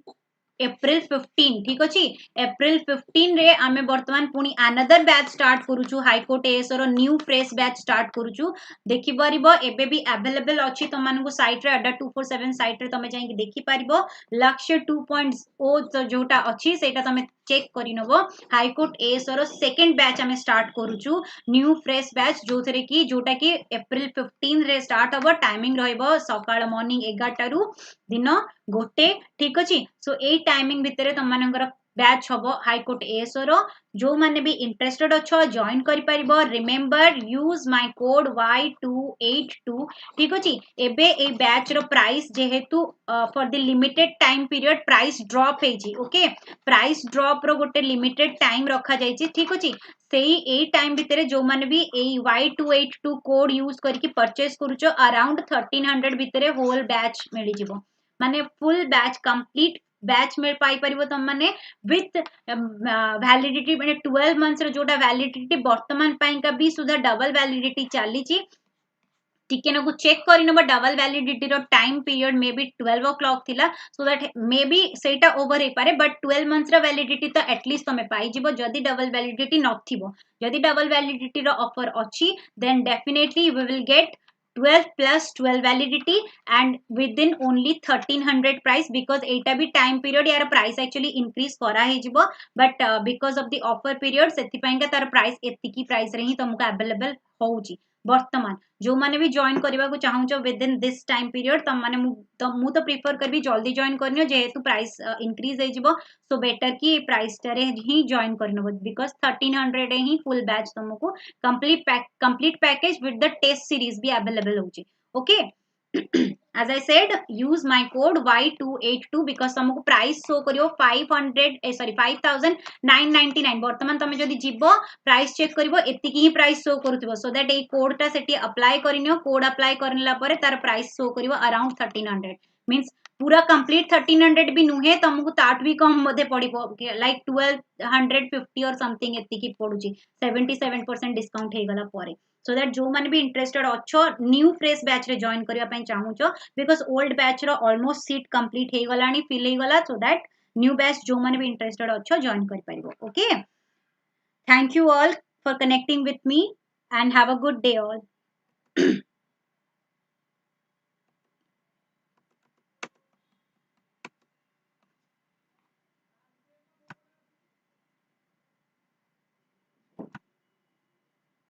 April 15 ठीक अछि April 15 रे आमे वर्तमान पुनी अनदर बैच स्टार्ट करूछु हाई कोर्ट एएसओ रो न्यू फ्रेश बैच स्टार्ट करूछु देखि परिबो एबे भी अवेलेबल अछि तमन को साइट रे अड्डा 247 साइट रे तमे जाई देखि परिबो लक्ष्य 2.0 तो जोटा अछि सेटा तमे चेक करि नबो हाई कोर्ट एएसओ रो सेकंड बैच आमे स्टार्ट करूछु न्यू फ्रेश बैच जोथरे की जोटा की April 15 रे स्टार्ट होबो टाइमिंग रहइबो सकाळ मॉर्निंग 11 टा रु दिन गोटे ठीक अछि सो ए टाइमिंग भितरे तम मानकर बैच हम हाईकोर्ट एएसओ रो जो माने भी इंटरेस्टेड अच्छो जॉइन करि परिबो remember use my code Y282 ठीक अछि एबे ए बैच रो प्राइस जेहेतु for the limited time period price drop हेजी ओके प्राइस ड्रॉप रो गोटे लिमिटेड टाइम रखा जायछि ठीक अछि सेही ए टाइम भितरे जो माने भी ए Y282 कोड यूज करके परचेस करूचो अराउंड 1300 भितरे होल बैच मिली जिवो माने फुल बैच कंप्लीट बैच में पाई परिबो तम माने विथ वैलिडिटी माने 12 मंथ्स रो जोटा वैलिडिटी वर्तमान पाई का भी सुधा डबल वैलिडिटी चली छी टिके ना चेक करी नबा डबल वैलिडिटी रो time period may be 12 o'clock थिला सो दैट मे बी सेटा ओवर हे पारे बट 12 मंथ्स रो वैलिडिटी तो एटलीस्ट तमे पाई जिवो जदी डबल वैलिडिटी नथिबो जदी डबल वैलिडिटी रो ऑफर अछि then definitely we will get 12 plus 12 validity and within only 1300 price because एटा भी टाइम पीरियड यार प्राइस एक्चुअली इंक्रीज करा हे जिवो but because of the offer period सेति पाइन का तार प्राइस एतिकी प्राइस रे ही तुमको अवेलेबल होउची वर्तमान जो माने भी जॉइन करबा को चाहूचो within this time period तम माने मु तो प्रिफर करबी जल्दी जॉइन करनियो जेहेतु प्राइस इंक्रीज हे जिवो सो बेटर की प्राइस टारे ही जॉइन करनो बिकॉज 1300 ही फुल बैच तुमको complete package with the test series भी अवेलेबल होची okay as I said use my code Y282 because तुमको प्राइस शो करियो 500 सॉरी 5999 वर्तमान तमे जदी जीवो प्राइस चेक करिवो एतिकी ही प्राइस शो करूथिबो सो दैट ए कोड ता सेठी अप्लाई करिनियो कोड अप्लाई करला परे तार प्राइस शो करिवो अराउंड 1300 मींस पूरा कंप्लीट 1300 भी नुहे तुमको ताट भी कम मध्ये पड़िबो लाइक 1250 और समथिंग एतिकी पडुची 77% डिस्काउंट हे गला परे सो दैट जो माने भी इंटरेस्टेड अच्छो न्यू फ्रेश बैच रे जॉइन करिया पई चाहूचो बिकॉज ओल्ड बैच रो ऑलमोस्ट सीट कंप्लीट हे गलानी फिल हे गला सो दैट न्यू बैच जो माने भी इंटरेस्टेड अच्छो जॉइन कर परिबो okay thank you all for connecting with me and have a good day all